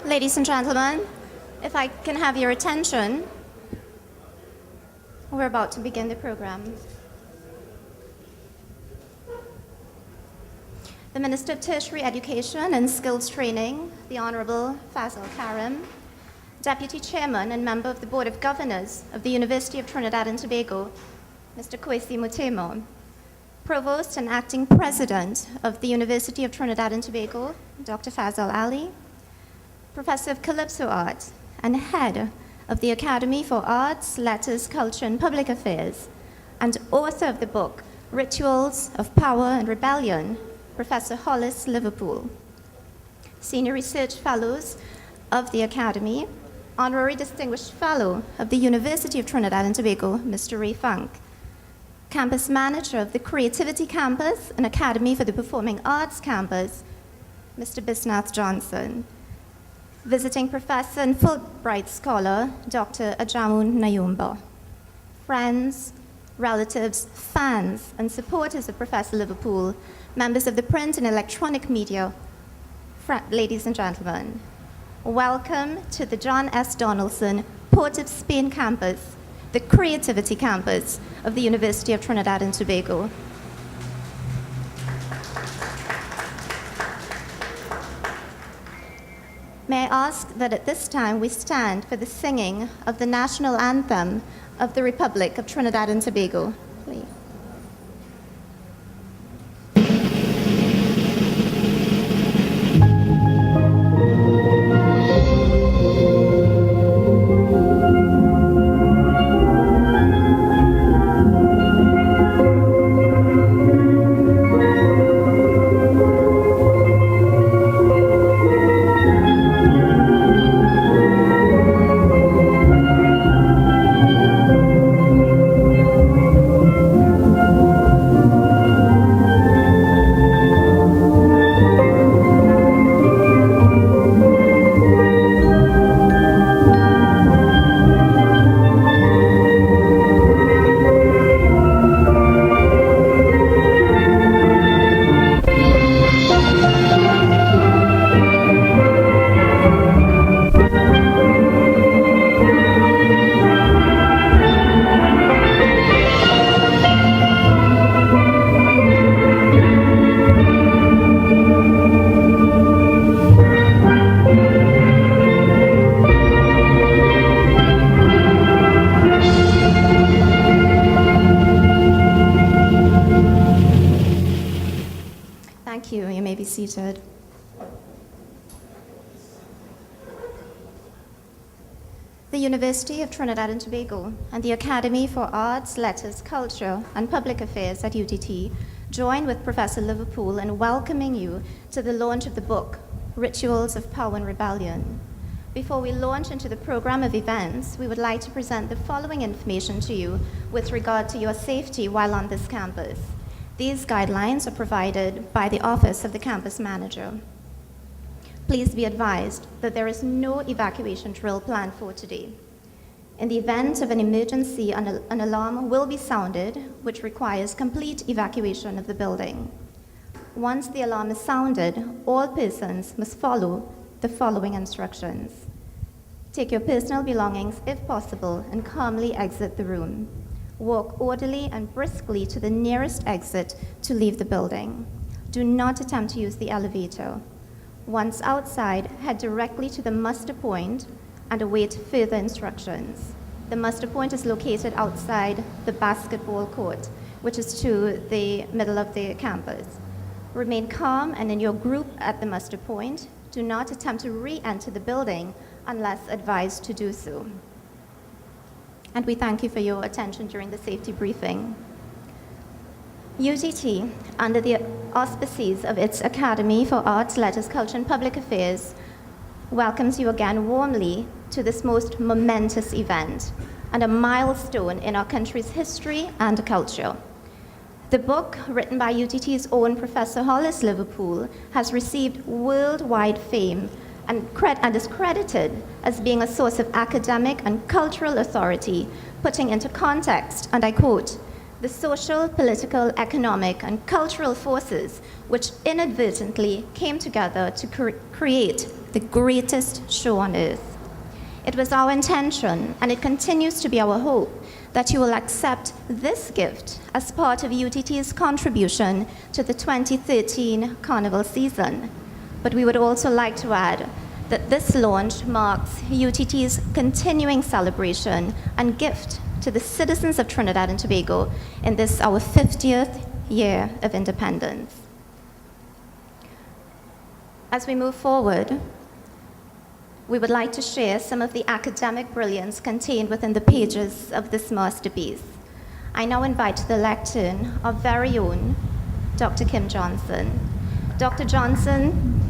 Ladies and gentlemen, if I can have your attention, we're about to begin the program. The Minister of Tertiary Education and Skills Training, the Honorable Fazal Karim, Deputy Chairman and Member of the Board of Governors of the University of Trinidad and Tobago, Mr. Kwesi Mutemo, Provost and Acting President of the University of Trinidad and Tobago, Dr. Fazal Ali, Professor of Calypso Art and Head of the Academy for Arts, Letters, Culture and Public Affairs, and author of the book Rituals of Power and Rebellion, Professor Hollis Liverpool. Senior Research Fellows of the Academy, Honorary Distinguished Fellow of the University of Trinidad and Tobago, Mr. Ray Funk, Campus Manager of the Creativity Campus and Academy for the Performing Arts Campus, Mr. Bisnath Johnson, Visiting Professor and Fulbright Scholar, Dr. Ajamun Nayumba, friends, relatives, fans, and supporters of Professor Liverpool, members of the print and electronic media, ladies and gentlemen, welcome to the John S. Donaldson Port of Spain campus, the Creativity Campus of the University of Trinidad and Tobago. May I ask that at this time we stand for the singing of the national anthem of the Republic of Trinidad and Tobago, please. Seated. The University of Trinidad and Tobago and the Academy for Arts, Letters, Culture and Public Affairs at UTT join with Professor Liverpool in welcoming you to the launch of the book, Rituals of Power and Rebellion. Before we launch into the program of events, we would like to present the following information to you with regard to your safety while on this campus. These guidelines are provided by the Office of the Campus Manager. Please be advised that there is no evacuation drill planned for today. In the event of an emergency, an alarm will be sounded, which requires complete evacuation of the building. Once the alarm is sounded, all persons must follow the following instructions. Take your personal belongings, if possible, and calmly exit the room. Walk orderly and briskly to the nearest exit to leave the building. Do not attempt to use the elevator. Once outside, head directly to the muster point and await further instructions. The muster point is located outside the basketball court, which is to the middle of the campus. Remain calm and in your group at the muster point. Do not attempt to re-enter the building unless advised to do so. And we thank you for your attention during the safety briefing. UTT, under the auspices of its Academy for Arts, Letters, Culture and Public Affairs, welcomes you again warmly to this most momentous event and a milestone in our country's history and culture. The book, written by UTT's own Professor Hollis Liverpool, has received worldwide fame and is credited as being a source of academic and cultural authority, putting into context, and I quote, the social, political, economic, and cultural forces which inadvertently came together to create the greatest show on earth. It was our intention, and it continues to be our hope, that you will accept this gift as part of UTT's contribution to the 2013 Carnival season. But we would also like to add that this launch marks UTT's continuing celebration and gift to the citizens of Trinidad and Tobago in this, our 50th year of independence. As we move forward, we would like to share some of the academic brilliance contained within the pages of this masterpiece. I now invite to the lectern our very own Dr. Kim Johnson. Dr. Johnson,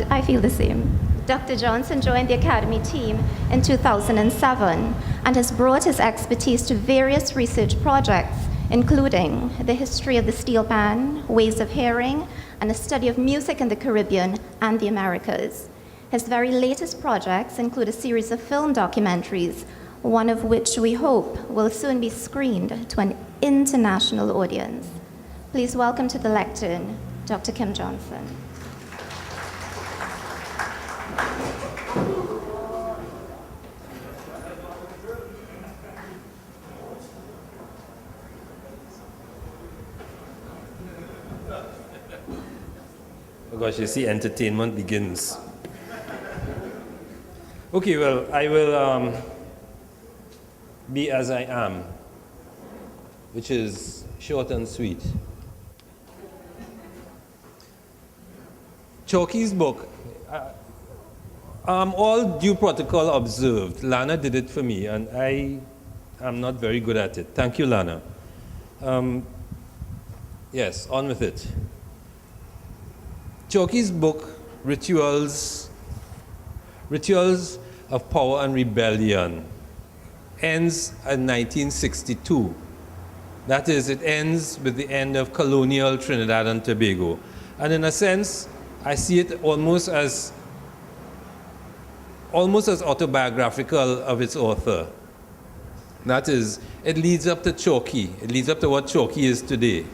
I feel the same. Dr. Johnson joined the Academy team in 2007 and has brought his expertise to various research projects, including the history of the steel pan, ways of hearing, and a study of music in the Caribbean and the Americas. His very latest projects include a series of film documentaries, one of which we hope will soon be screened to an international audience. Please welcome to the lectern, Dr. Kim Johnson. Oh gosh, you see, entertainment begins. Okay, well, I will be as I am, which is short and sweet. Chalky's book, all due protocol observed. Lana did it for me, and I am not very good at it. Thank you, Lana. Yes, on with it. Chalky's book, Rituals of Power and Rebellion, ends in 1962. That is, it ends with the end of colonial Trinidad and Tobago. And in a sense, I see it almost as autobiographical of its author. That is, it leads up to Chalky. It leads up to what Chalky is today.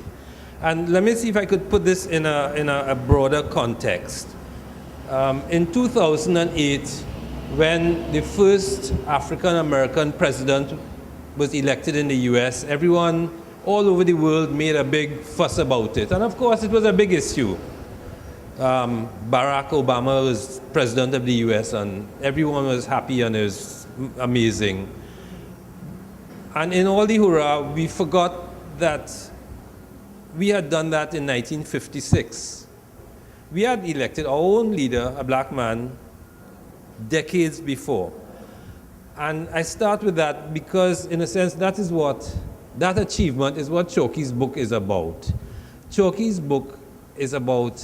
And let me see if I could put this in a broader context. In 2008, when the first African-American president was elected in the US, everyone all over the world made a big fuss about it. And of course, it was a big issue. Barack Obama was president of the US, and everyone was happy, and it was amazing. And in all the hurrah, we forgot that we had done that in 1956. We had elected our own leader, a black man, decades before. And I start with that because, in a sense, that achievement is what Chalky's book is about. Chalky's book is about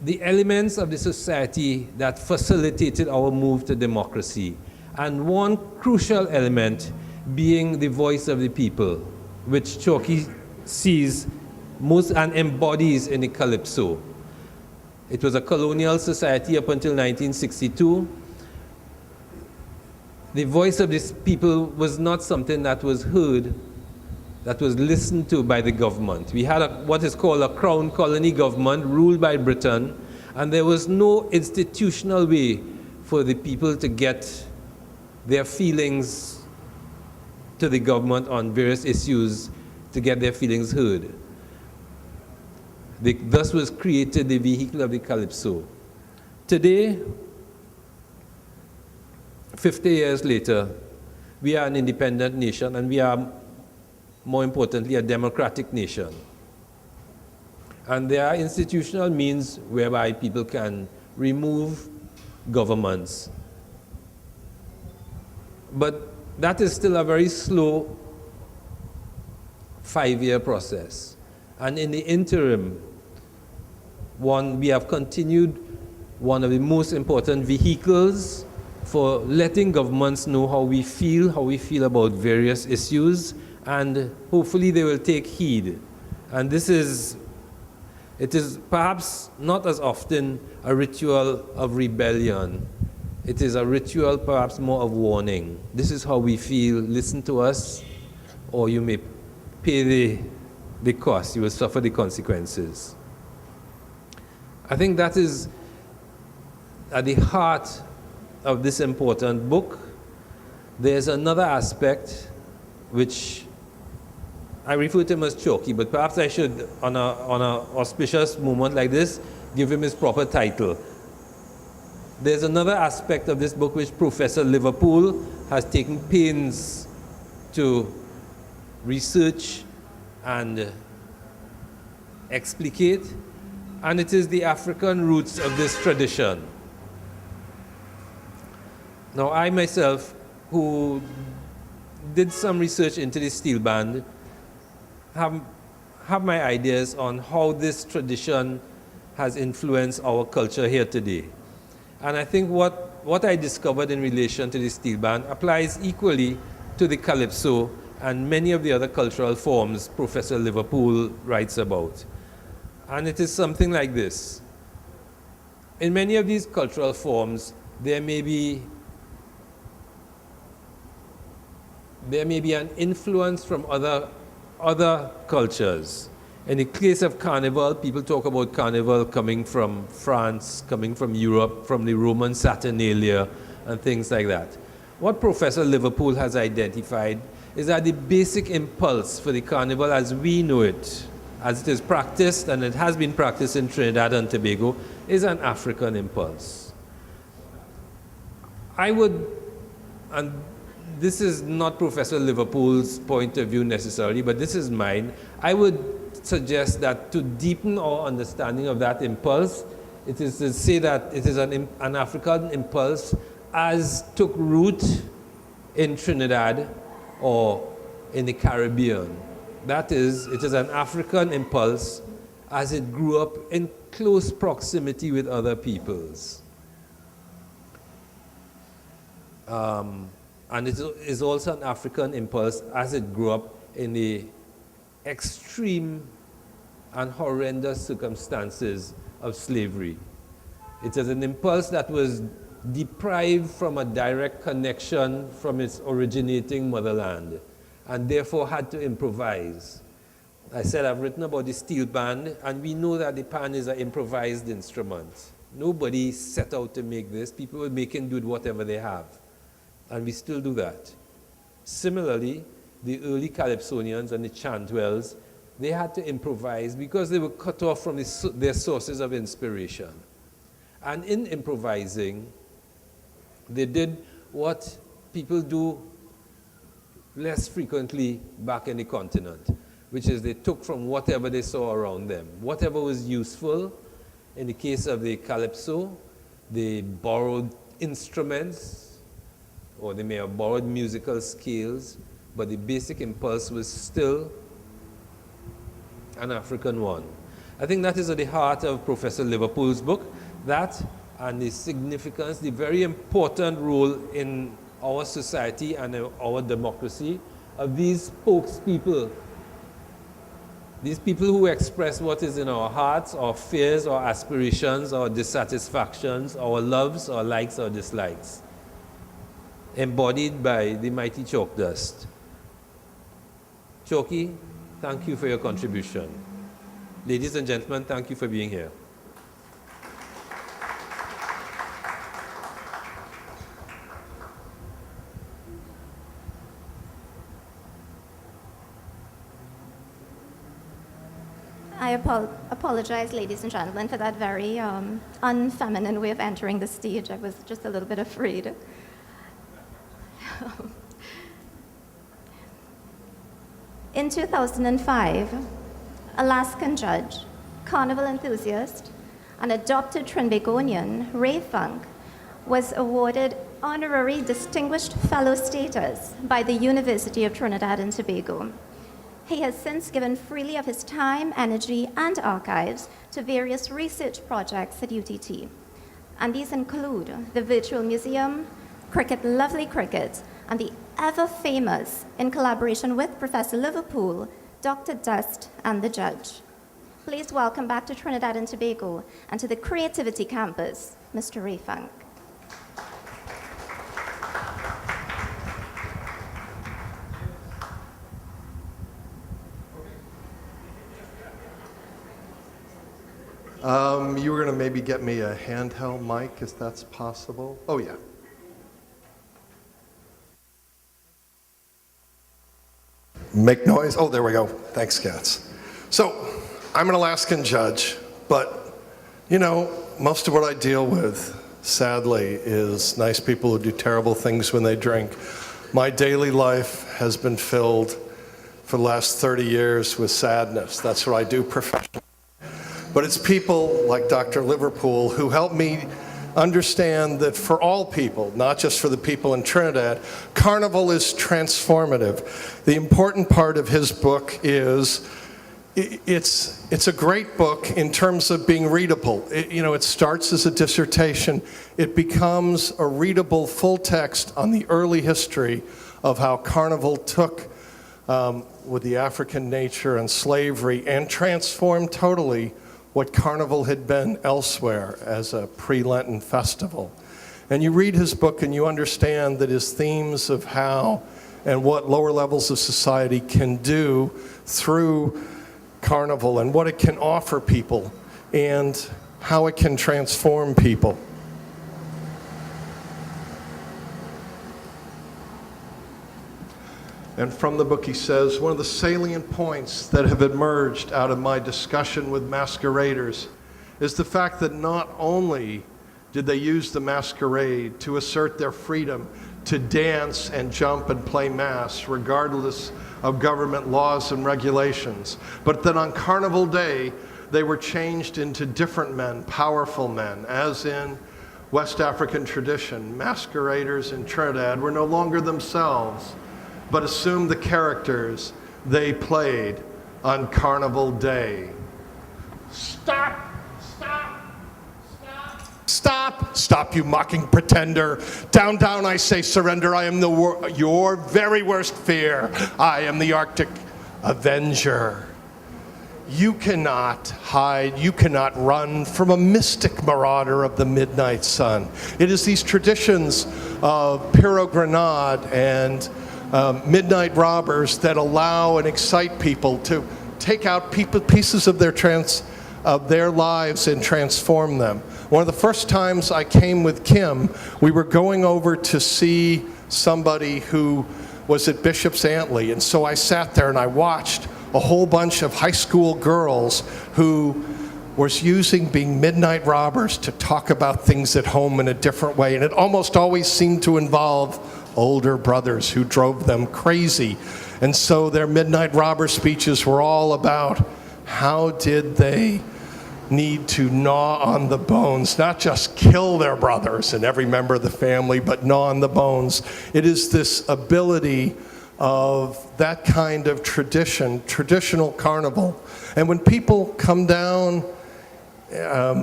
the elements of the society that facilitated our move to democracy. And one crucial element being the voice of the people, which Chalky sees most and embodies in the Calypso. It was a colonial society up until 1962. The voice of these people was not something that was heard, that was listened to by the government. We had what is called a crown colony government ruled by Britain, and there was no institutional way for the people to get their feelings to the government on various issues, to get their feelings heard. Thus was created the vehicle of the Calypso. Today, 50 years later, we are an independent nation, and we are, more importantly, a democratic nation. And there are institutional means whereby people can remove governments. But that is still a very slow 5-year process. And in the interim, we have continued one of the most important vehicles for letting governments know how we feel about various issues, and hopefully they will take heed. And it is perhaps not as often a ritual of rebellion. It is a ritual perhaps more of warning. This is how we feel, listen to us, or you may pay the cost, you will suffer the consequences. I think that is at the heart of this important book. There's another aspect which I refer to him as Chalky, but perhaps I should, on a auspicious moment like this, give him his proper title. There's another aspect of this book which Professor Liverpool has taken pains to research and explicate, and it is the African roots of this tradition. Now, I myself, who did some research into the steel band, have my ideas on how this tradition has influenced our culture here today. And I think what I discovered in relation to the steel band applies equally to the calypso and many of the other cultural forms Professor Liverpool writes about. And it is something like this. In many of these cultural forms, there may be an influence from other cultures. In the case of carnival, people talk about carnival coming from France, coming from Europe, from the Roman Saturnalia, and things like that. What Professor Liverpool has identified is that the basic impulse for the carnival as we know it, as it is practiced, and it has been practiced in Trinidad and Tobago, is an African impulse. I would, and this is not Professor Liverpool's point of view necessarily, but this is mine, I would suggest that to deepen our understanding of that impulse, it is to say that it is an African impulse as took root in Trinidad or in the Caribbean. That is, it is an African impulse as it grew up in close proximity with other peoples. And it is also an African impulse as it grew up in the extreme and horrendous circumstances of slavery. It is an impulse that was deprived from a direct connection from its originating motherland, and therefore had to improvise. I said I've written about the steel band, and we know that the pan is an improvised instrument. Nobody set out to make this. People were making do with whatever they have. And we still do that. Similarly, the early Calypsonians and the Chantwells, they had to improvise because they were cut off from their sources of inspiration. And in improvising, they did what people do less frequently back in the continent, which is they took from whatever they saw around them. Whatever was useful. In the case of the Calypso, they borrowed instruments, or they may have borrowed musical scales, but the basic impulse was still an African one. I think that is at the heart of Professor Liverpool's book, that and the significance, the very important role in our society and our democracy of these spokespeople, these people who express what is in our hearts, our fears, our aspirations, our dissatisfactions, our loves, our likes, our dislikes, embodied by the mighty chalk dust. Chalky, thank you for your contribution. Ladies and gentlemen, thank you for being here. I apologize, ladies and gentlemen, for that very unfeminine way of entering the stage. I was just a little bit afraid. In 2005, Alaskan judge, carnival enthusiast, and adopted Trinbagonian Ray Funk was awarded honorary distinguished fellow status by the University of Trinidad and Tobago. He has since given freely of his time, energy, and archives to various research projects at UTT. And these include the Virtual Museum, Cricket Lovely Cricket, and the ever-famous, in collaboration with Professor Liverpool, Dr. Dust and the Judge. Please welcome back to Trinidad and Tobago and to the Creativity Campus, Mr. Ray Funk. You were going to maybe get me a handheld mic, if that's possible. Oh, yeah. Make noise. Oh, there we go. Thanks, Katz. So, I'm an Alaskan judge, but, you know, most of what I deal with, sadly, is nice people who do terrible things when they drink. My daily life has been filled for the last 30 years with sadness. That's what I do professionally. But it's people like Dr. Liverpool who help me understand that for all people, not just for the people in Trinidad, Carnival is transformative. The important part of his book is it's a great book in terms of being readable. It starts as a dissertation. It becomes a readable full text on the early history of how Carnival took with the African nature and slavery and transformed totally what Carnival had been elsewhere as a pre-Lenten festival. And you read his book and you understand that his themes of how and what lower levels of society can do through Carnival and what it can offer people and how it can transform people. And from the book he says, one of the salient points that have emerged out of my discussion with masqueraders is the fact that not only did they use the masquerade to assert their freedom to dance and jump and play mass regardless of government laws and regulations, but that on Carnival Day they were changed into different men, powerful men, as in West African tradition. Masqueraders in Trinidad were no longer themselves, but assumed the characters they played on Carnival Day. Stop! Stop! Stop! Stop! Stop, you mocking pretender. Down, down, I say surrender. I am your very worst fear. I am the Arctic Avenger. You cannot hide, you cannot run from a mystic marauder of the midnight sun. It is these traditions of Pierrot Grenade and midnight robbers that allow and excite people to take out pieces of their lives and transform them. One of the first times I came with Kim, we were going over to see somebody who was at Bishop's Antley, and so I sat there and I watched a whole bunch of high school girls who was using being midnight robbers to talk about things at home in a different way, and it almost always seemed to involve older brothers who drove them crazy. And so their midnight robber speeches were all about how did they need to gnaw on the bones, not just kill their brothers and every member of the family, but gnaw on the bones. It is this ability of that kind of traditional Carnival. And when people come down,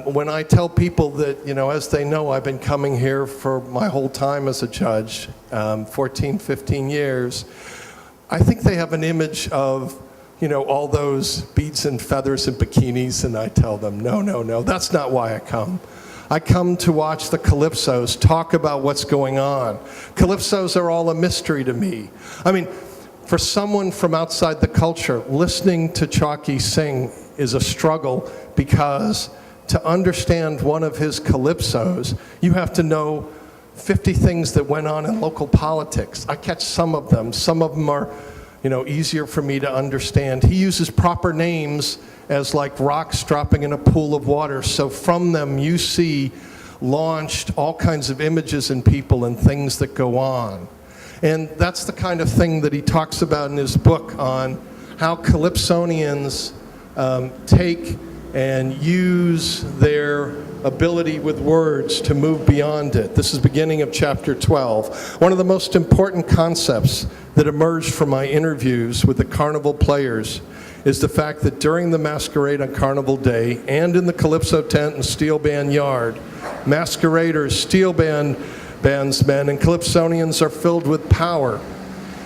when I tell people that, as they know, I've been coming here for my whole time as a judge, 14, 15 years, I think they have an image of, all those beads and feathers and bikinis, and I tell them, no, that's not why I come. I come to watch the Calypsos talk about what's going on. Calypsos are all a mystery to me. I mean, for someone from outside the culture, listening to Chalky sing is a struggle, because to understand one of his calypsos, you have to know 50 things that went on in local politics. I catch some of them. Some of them are, easier for me to understand. He uses proper names as like rocks dropping in a pool of water. So from them you see launched all kinds of images in people and things that go on. And that's the kind of thing that he talks about in his book on how Calypsonians take and use their ability with words to move beyond it. This is beginning of chapter 12. One of the most important concepts that emerged from my interviews with the Carnival players is the fact that during the masquerade on Carnival Day and in the Calypso tent and steel band yard, masqueraders, steel bandsmen, and Calypsonians are filled with power.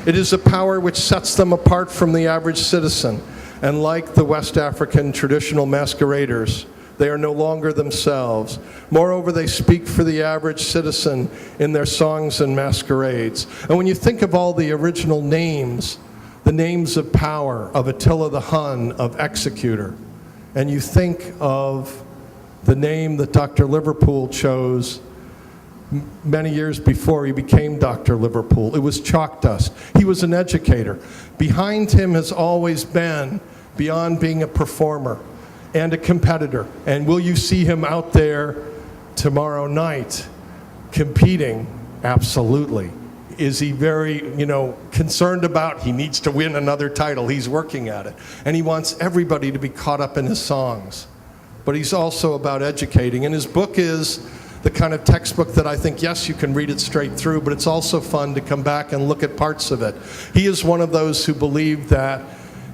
It is a power which sets them apart from the average citizen. And like the West African traditional masqueraders, they are no longer themselves. Moreover, they speak for the average citizen in their songs and masquerades. And when you think of all the original names, the names of power, of Attila the Hun, of Executor, and you think of the name that Dr. Liverpool chose many years before he became Dr. Liverpool. It was chalk dust. He was an educator. Behind him has always been, beyond being a performer and a competitor, and will you see him out there tomorrow night competing? Absolutely. Is he very, concerned about he needs to win another title? He's working at it. And he wants everybody to be caught up in his songs. But he's also about educating. And his book is the kind of textbook that I think, yes, you can read it straight through, but it's also fun to come back and look at parts of it. He is one of those who believe that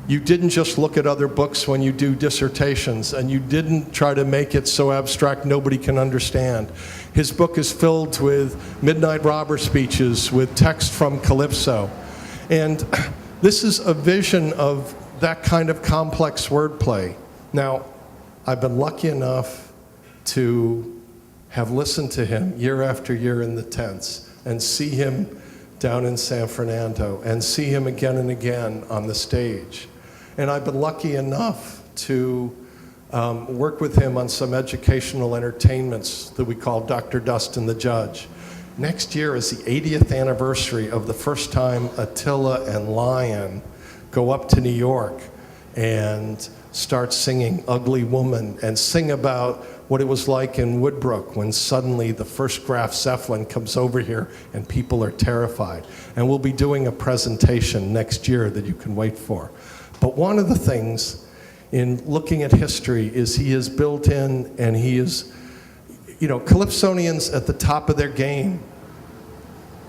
you didn't just look at other books when you do dissertations, and you didn't try to make it so abstract nobody can understand. His book is filled with Midnight Robber speeches, with text from Calypso. And this is a vision of that kind of complex wordplay. Now, I've been lucky enough to have listened to him year after year in the tents, and see him down in San Fernando, and see him again and again on the stage. And I've been lucky enough to work with him on some educational entertainments that we call Dr. Dust and the Judge. Next year is the 80th anniversary of the first time Attila and Lion go up to New York and start singing Ugly Woman, and sing about what it was like in Woodbrook when suddenly the first Graf Zeppelin comes over here and people are terrified. And we'll be doing a presentation next year that you can wait for. But one of the things in looking at history is he is built in, and he is, Calypsonians at the top of their game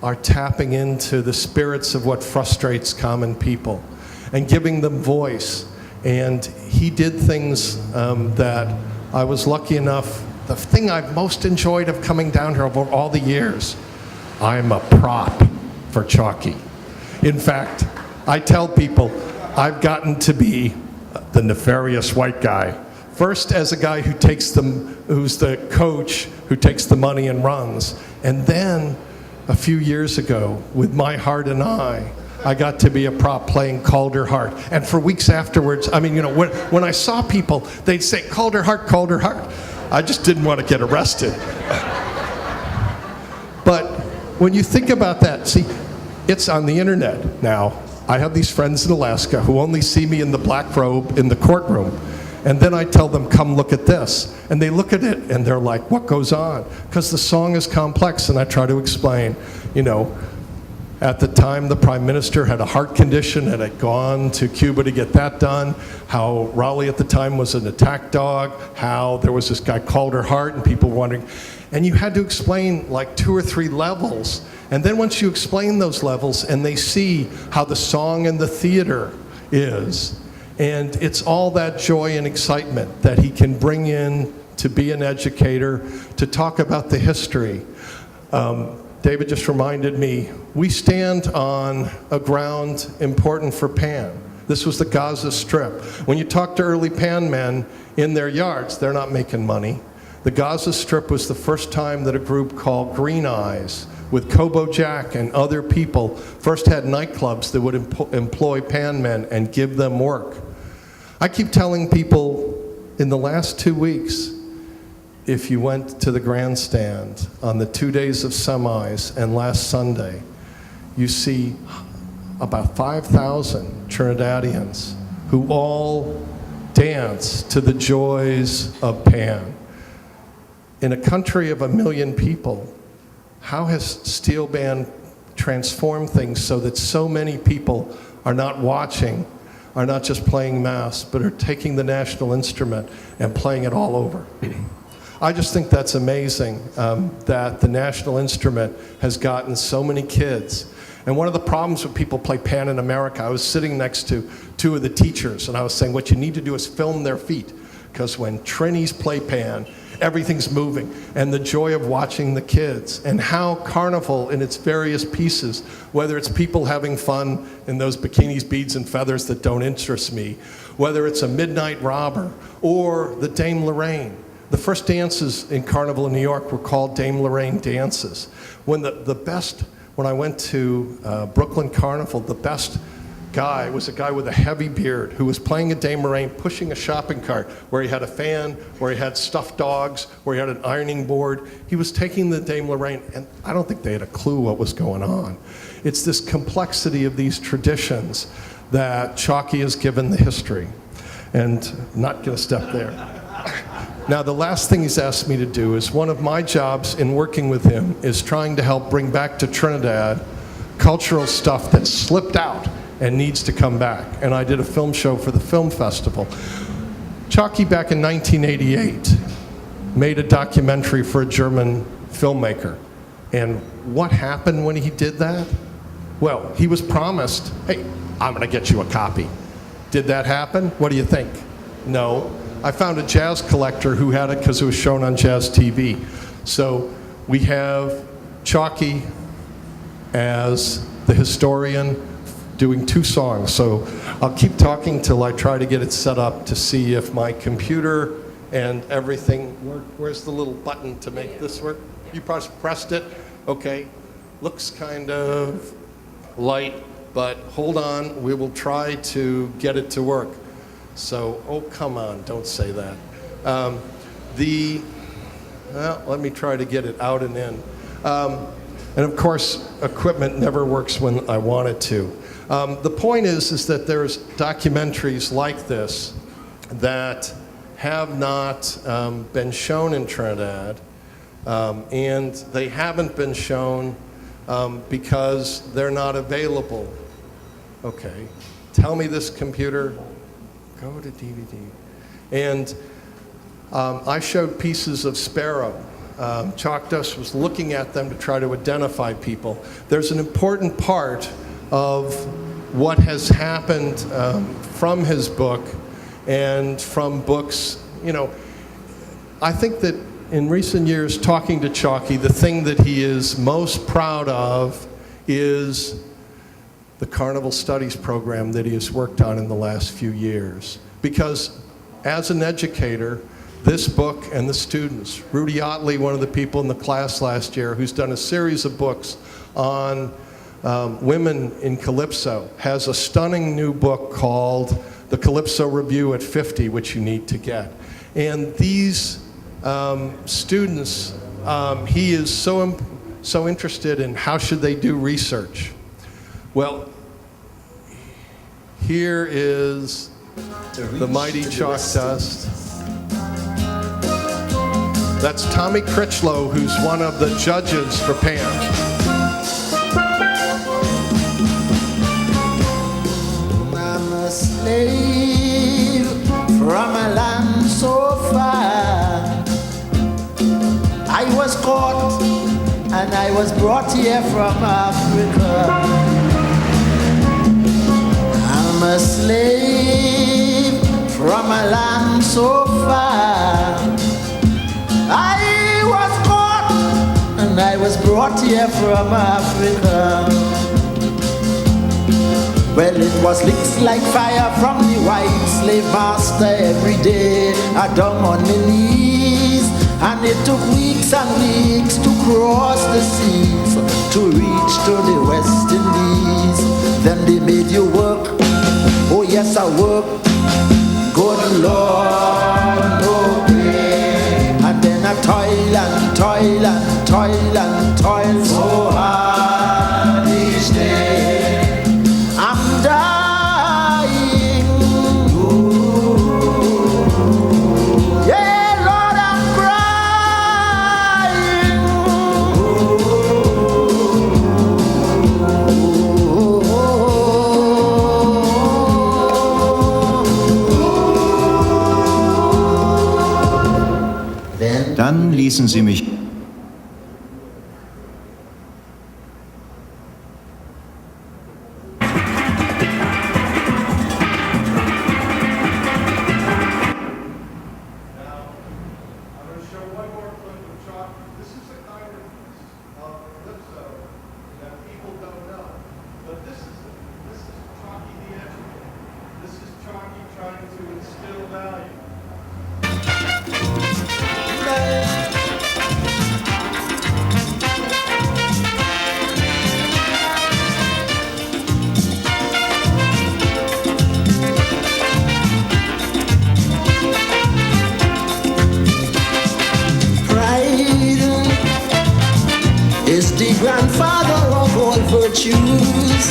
are tapping into the spirits of what frustrates common people and giving them voice. And he did things that I was lucky enough, the thing I've most enjoyed of coming down here over all the years, I'm a prop for Chalky. In fact, I tell people I've gotten to be the nefarious white guy. First as a guy who takes them, who's the coach, who takes the money and runs. And then a few years ago, with My Heart and I got to be a prop playing Calder Hart. And for weeks afterwards, when I saw people, they'd say, Calder Hart, Calder Hart. I just didn't want to get arrested. But when you think about that, see, it's on the internet now. I have these friends in Alaska who only see me in the black robe in the courtroom. And then I tell them, come look at this. And they look at it and they're like, what goes on? Because the song is complex, and I try to explain, at the time, the Prime Minister had a heart condition and had gone to Cuba to get that done, how Raleigh at the time was an attack dog, how there was this guy Calder Hart, and people were wondering. And you had to explain like 2 or 3 levels. And then once you explain those levels and they see how the song and the theater is, and it's all that joy and excitement that he can bring in to be an educator, to talk about the history. David just reminded me, we stand on a ground important for Pan. This was the Gaza Strip. When you talk to early Pan men in their yards, they're not making money. The Gaza Strip was the first time that a group called Green Eyes, with Kobo Jack and other people, first had nightclubs that would employ Pan men and give them work. I keep telling people in the last 2 weeks, if you went to the grandstand on the 2 days of semis and last Sunday, you see about 5,000 Trinidadians who all dance to the joys of Pan. In a country of 1 million people, how has Steel Band transformed things so that so many people are not watching, are not just playing mass, but are taking the national instrument and playing it all over? I just think that's amazing that the national instrument has gotten so many kids. And one of the problems when people play Pan in America, I was sitting next to 2 of the teachers, and I was saying, what you need to do is film their feet, because when Trinis play Pan, everything's moving, and the joy of watching the kids, and how Carnival in its various pieces, whether it's people having fun in those bikinis, beads, and feathers that don't interest me, whether it's a Midnight Robber, or the Dame Lorraine. The first dances in Carnival in New York were called Dame Lorraine dances. When I went to Brooklyn Carnival, the best guy was a guy with a heavy beard who was playing a Dame Moraine, pushing a shopping cart where he had a fan, where he had stuffed dogs, where he had an ironing board. He was taking the Dame Lorraine, and I don't think they had a clue what was going on. It's this complexity of these traditions that Chalky has given the history. And not going to step there. Now, the last thing he's asked me to do is one of my jobs in working with him is trying to help bring back to Trinidad cultural stuff that slipped out and needs to come back. And I did a film show for the film festival. Chalky, back in 1988, made a documentary for a German filmmaker. And what happened when he did that? Well, he was promised, hey, I'm going to get you a copy. Did that happen? What do you think? No. I found a jazz collector who had it because it was shown on Jazz TV. So we have Chalky as the historian doing 2 songs. So I'll keep talking till I try to get it set up to see if my computer and everything work. Where's the little button to make this work? You pressed it? Okay. Looks kind of light, but hold on. We will try to get it to work. So, oh, come on, don't say that. Well, let me try to get it out and in. And of course, equipment never works when I want it to. The point is that there's documentaries like this that have not been shown in Trinidad, and they haven't been shown because they're not available. Okay, tell me this computer. Go to DVD. And I showed pieces of Sparrow. Chalk Dust was looking at them to try to identify people. There's an important part of what has happened from his book and from books. You know, I think that in recent years, talking to Chalky, the thing that he is most proud of is the Carnival Studies program that he has worked on in the last few years. Because as an educator, this book and the students, Rudy Otley, one of the people in the class last year who's done a series of books on women in Calypso, has a stunning new book called The Calypso Review at 50, which you need to get. And these students, he is so interested in how should they do research. Well, here is the mighty Chalk Dust. That's Tommy Critchlow, who's one of the judges for Pan. I'm a slave from a land so far. I was caught and I was brought here from Africa. I'm a slave from a land so far. I was caught and I was brought here from Africa. Well, it was licks like fire from the white slave master every day. I down on my knees, and it took weeks and weeks to cross the seas to reach to the West Indies. Then they made you work. Oh yes, I work. Good Lord, no pay. And then I toil and toil and toil and toil so hard each day. I'm dying. Yeah, Lord, I'm crying. Dann ließen sie mich choose.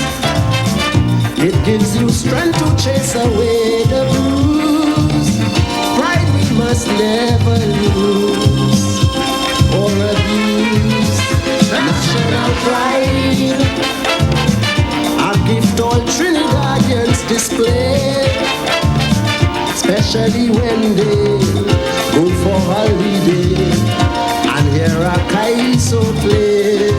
It gives you strength to chase away the blues. Pride we must never lose or abuse. National pride, a gift all Trinidadians display, especially when they go for holiday and hear a kaiso play.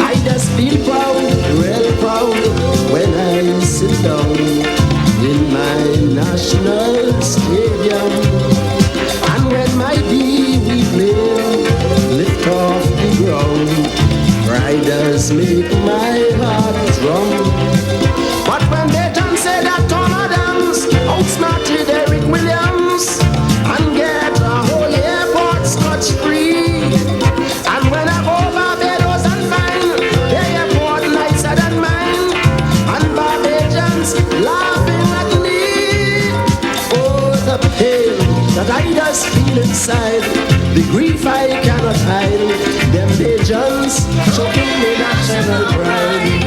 I just feel proud, real proud, when I sit down in my national stadium, and when my we play lift off the ground, riders make my heart drum. But when they don't say that Tom Adams outsmarted Eric Williams and get a whole airport scotch-free, and when I go Barbados and find the airport nicer than mine, and Barbadians laughing at me, oh, the pain that I just feel inside, the grief I cannot hide, them Bajans choking me national pride.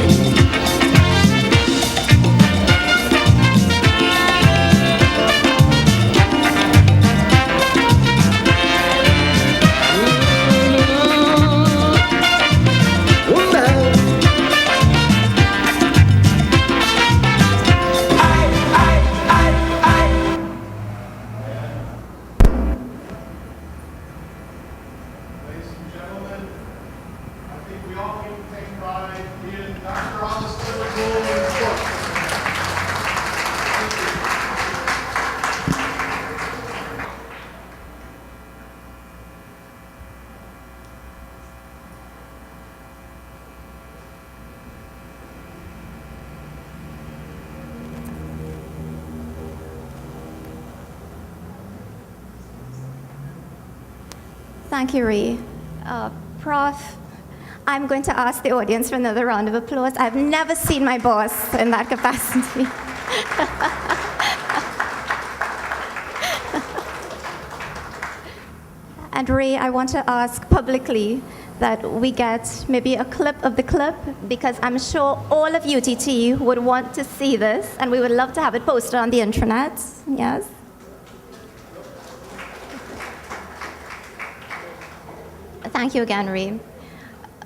Thank you, Ray. Prof, I'm going to ask the audience for another round of applause. I've never seen my boss in that capacity. And Ray, I want to ask publicly that we get maybe a clip of the clip, because I'm sure all of UTT would want to see this, and we would love to have it posted on the intranet. Yes? Thank you again, Ray.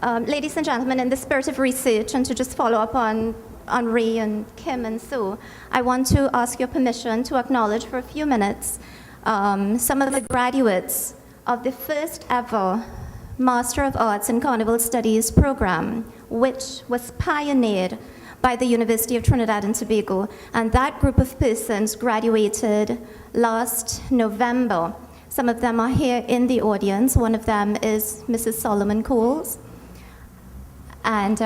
Ladies and gentlemen, in the spirit of research, and to just follow up on Ray and Kim and Sue, I want to ask your permission to acknowledge for a few minutes some of the graduates of the first ever Master of Arts in Carnival Studies program, which was pioneered by the University of Trinidad and Tobago. And that group of persons graduated last November. Some of them are here in the audience. One of them is Mrs. Solomon Coles. And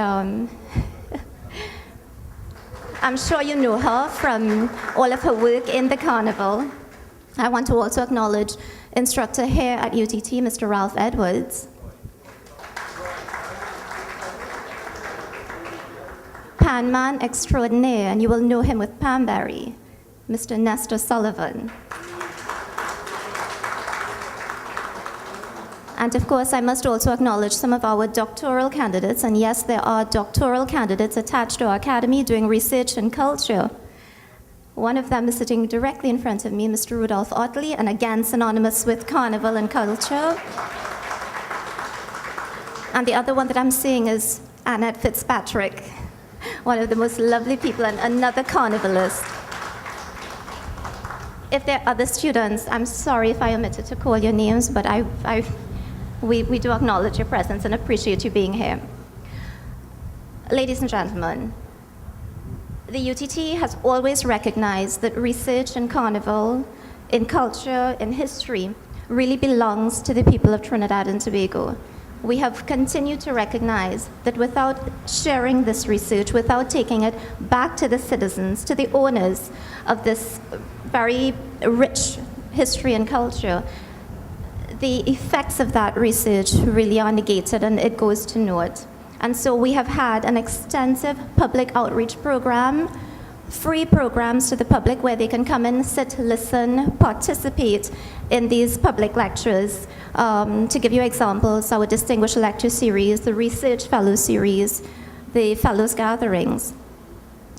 I'm sure you know her from all of her work in the carnival. I want to also acknowledge instructor here at UTT, Mr. Ralph Edwards. Panman extraordinaire, and you will know him with Pamberry, Mr. Nestor Sullivan. And of course, I must also acknowledge some of our doctoral candidates, and yes, there are doctoral candidates attached to our academy doing research in culture. One of them is sitting directly in front of me, Mr. Rudolph Otley, and again synonymous with carnival and culture. And the other one that I'm seeing is Annette Fitzpatrick, one of the most lovely people and another carnivalist. If there are other students, I'm sorry if I omitted to call your names, but we do acknowledge your presence and appreciate you being here. Ladies and gentlemen, the UTT has always recognized that research in carnival, in culture, in history, really belongs to the people of Trinidad and Tobago. We have continued to recognize that without sharing this research, without taking it back to the citizens, to the owners of this very rich history and culture, the effects of that research really are negated, and it goes to naught. And so we have had an extensive public outreach program free programs to the public where they can come and sit, listen, participate in these public lectures. To give you examples, our Distinguished Lecture Series, the Research Fellow Series, the Fellows Gatherings.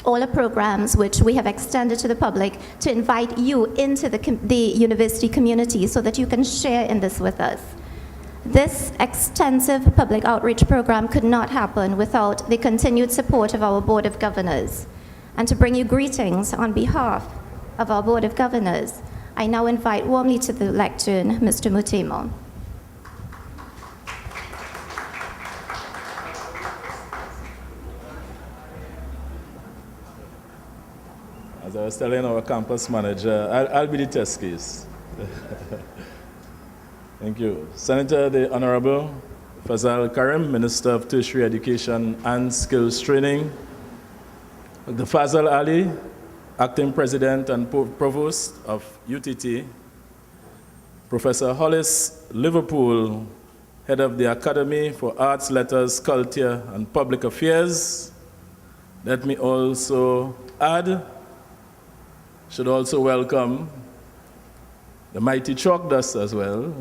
All are programs which we have extended to the public to invite you into the university community so that you can share in this with us. This extensive public outreach program could not happen without the continued support of our Board of Governors. And to bring you greetings on behalf of our Board of Governors, I now invite warmly to the lectern Mr. Mutemo. As I was telling our campus manager, I'll be the test case. Thank you. Senator, the Honorable Fazal Karim, Minister of Tertiary Education and Skills Training, Dr. Fazal Ali, Acting President and Provost of UTT, Professor Hollis Liverpool, Head of the Academy for Arts, Letters, Culture, and Public Affairs. Let me also add, should also welcome the mighty chalk dust as well,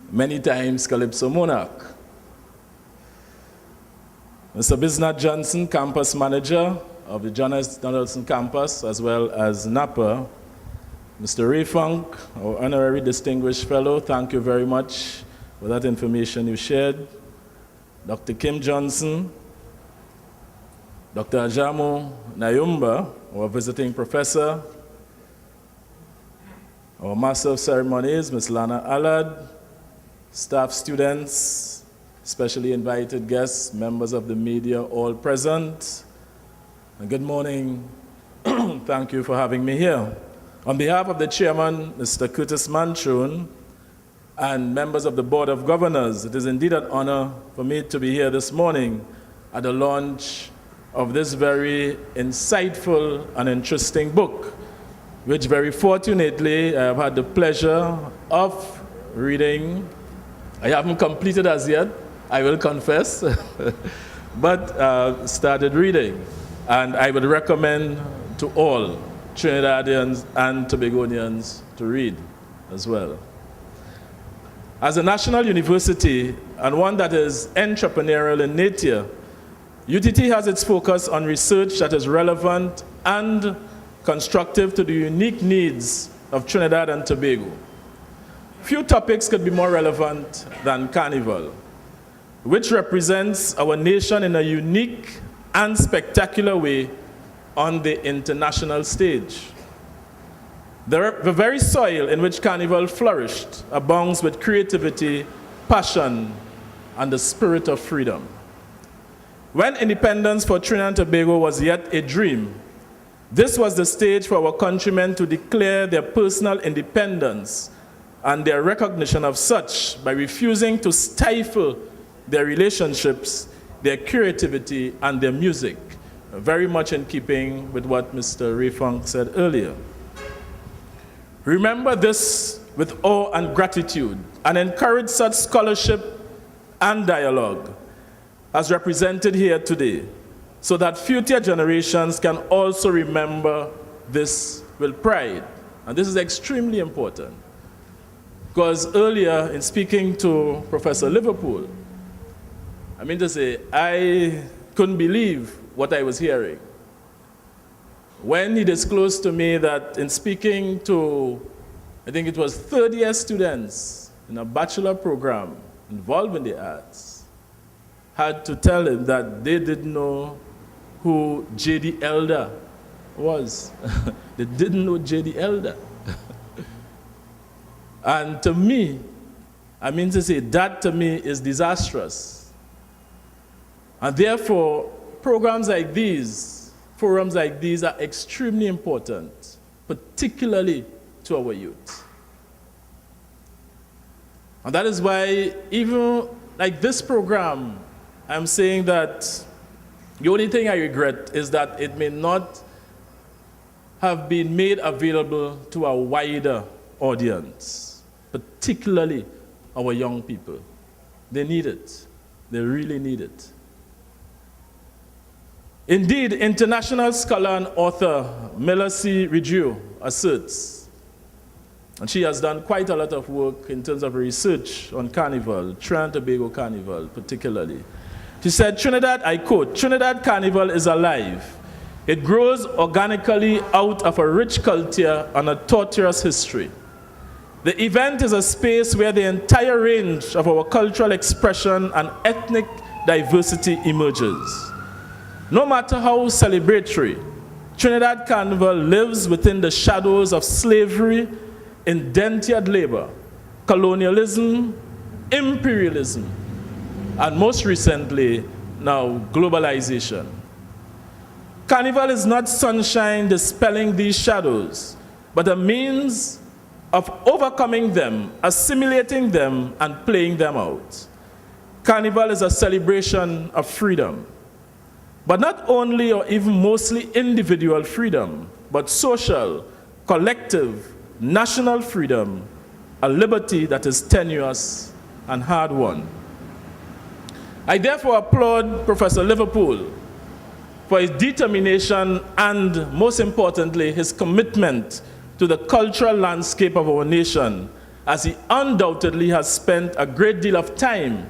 many times Calypso Monarch. Mr. Bisnath Johnson, Campus Manager of the John S. Donaldson Campus, as well as Napa. Mr. Ray Funk, our Honorary Distinguished Fellow, thank you very much for that information you shared. Dr. Kim Johnson, Dr. Ajamu Nayumba, our Visiting Professor, our Master of Ceremonies, Ms. Lana Allard, staff, students, specially invited guests, members of the media, all present. And good morning. Thank you for having me here. On behalf of the chairman, Mr. Curtis Manchun, and members of the Board of Governors, it is indeed an honor for me to be here this morning at the launch of this very insightful and interesting book, which very fortunately I have had the pleasure of reading. I haven't completed as yet, I will confess, but started reading. And I would recommend to all Trinidadians and Tobagonians to read as well. As a national university, and one that is entrepreneurial in nature, UTT has its focus on research that is relevant and constructive to the unique needs of Trinidad and Tobago. Few topics could be more relevant than Carnival, which represents our nation in a unique and spectacular way on the international stage. The very soil in which Carnival flourished abounds with creativity, passion, and the spirit of freedom. When independence for Trinidad and Tobago was yet a dream, this was the stage for our countrymen to declare their personal independence and their recognition of such by refusing to stifle their relationships, their creativity, and their music, very much in keeping with what Mr. Ray Funk said earlier. Remember this with awe and gratitude, and encourage such scholarship and dialogue as represented here today, so that future generations can also remember this with pride. And this is extremely important, because earlier in speaking to Professor Liverpool, I mean to say, I couldn't believe what I was hearing. When he disclosed to me that in speaking to, I think it was third-year students in a bachelor program involved in the arts, had to tell him that they didn't know who J.D. Elder was. They didn't know J.D. Elder. And to me, I mean to say, that to me is disastrous. And therefore, programs like these, forums like these are extremely important, particularly to our youth. And that is why even like this program, I'm saying that the only thing I regret is that it may not have been made available to a wider audience, particularly our young people. They need it. They really need it. Indeed, international scholar and author Miller C. Riggio asserts, and she has done quite a lot of work in terms of research on Carnival, Trinidad and Tobago Carnival particularly. She said, Trinidad, I quote, Trinidad Carnival is alive. It grows organically out of a rich culture and a tortuous history. The event is a space where the entire range of our cultural expression and ethnic diversity emerges. No matter how celebratory, Trinidad Carnival lives within the shadows of slavery, indentured labor, colonialism, imperialism, and most recently, now globalization. Carnival is not sunshine dispelling these shadows, but a means of overcoming them, assimilating them, and playing them out. Carnival is a celebration of freedom, but not only or even mostly individual freedom, but social, collective, national freedom, a liberty that is tenuous and hard-won. I therefore applaud Professor Liverpool for his determination and, most importantly, his commitment to the cultural landscape of our nation, as he undoubtedly has spent a great deal of time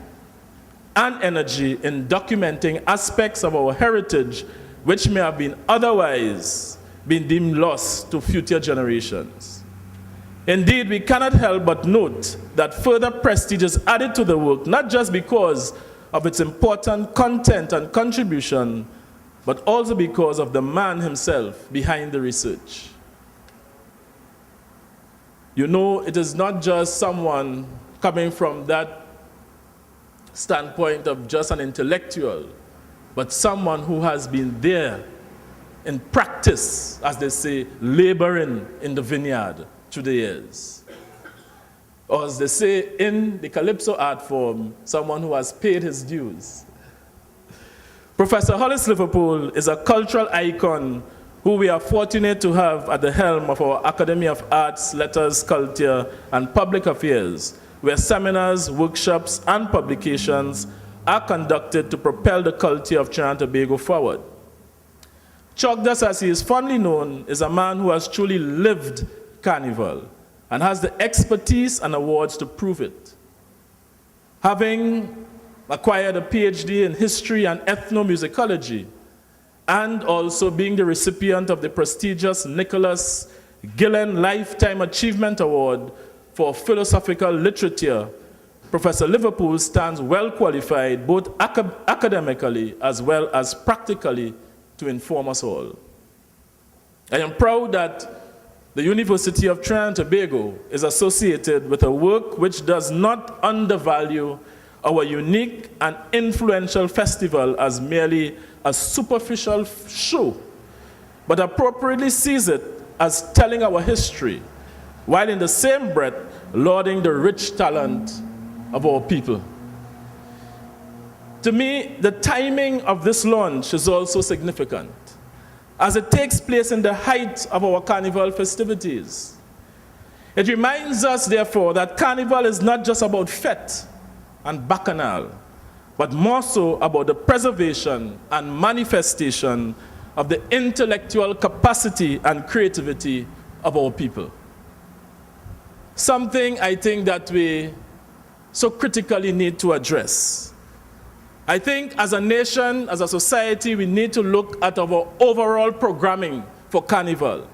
and energy in documenting aspects of our heritage which may have been otherwise been deemed lost to future generations. Indeed, we cannot help but note that further prestige is added to the work, not just because of its important content and contribution, but also because of the man himself behind the research. You know, it is not just someone coming from that standpoint of just an intellectual, but someone who has been there in practice, as they say, laboring in the vineyard through the years. Or as they say in the Calypso art form, someone who has paid his dues. Professor Hollis Liverpool is a cultural icon who we are fortunate to have at the helm of our Academy of Arts, Letters, Culture, and Public Affairs, where seminars, workshops, and publications are conducted to propel the culture of Trinidad and Tobago forward. Chogdas, as he is fondly known, is a man who has truly lived Carnival and has the expertise and awards to prove it. Having acquired a PhD in history and ethnomusicology, and also being the recipient of the prestigious Nicholas Gillen Lifetime Achievement Award for Philosophical Literature, Professor Liverpool stands well qualified both academically as well as practically to inform us all. I am proud that the University of Trinidad and Tobago is associated with a work which does not undervalue our unique and influential festival as merely a superficial show, but appropriately sees it as telling our history, while in the same breath lauding the rich talent of our people. To me, the timing of this launch is also significant, as it takes place in the height of our Carnival festivities. It reminds us, therefore, that Carnival is not just about fete and bacchanal, but more so about the preservation and manifestation of the intellectual capacity and creativity of our people. Something I think that we so critically need to address. I think as a nation, as a society, we need to look at our overall programming for Carnival.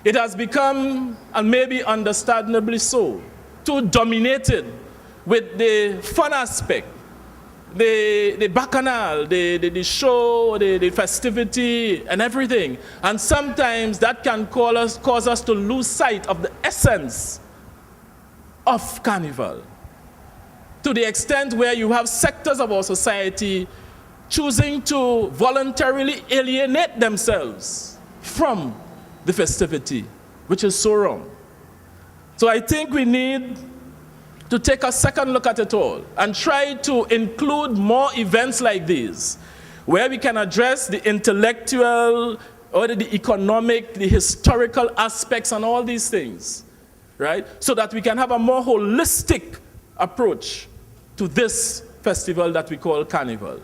It has become, and maybe understandably so, too dominated with the fun aspect, the bacchanal, the show, the festivity, and everything. And sometimes that can cause us to lose sight of the essence of Carnival, to the extent where you have sectors of our society choosing to voluntarily alienate themselves from the festivity, which is so wrong. So I think we need to take a second look at it all and try to include more events like these, where we can address the intellectual or the economic, the historical aspects and all these things, right? So that we can have a more holistic approach to this festival that we call Carnival.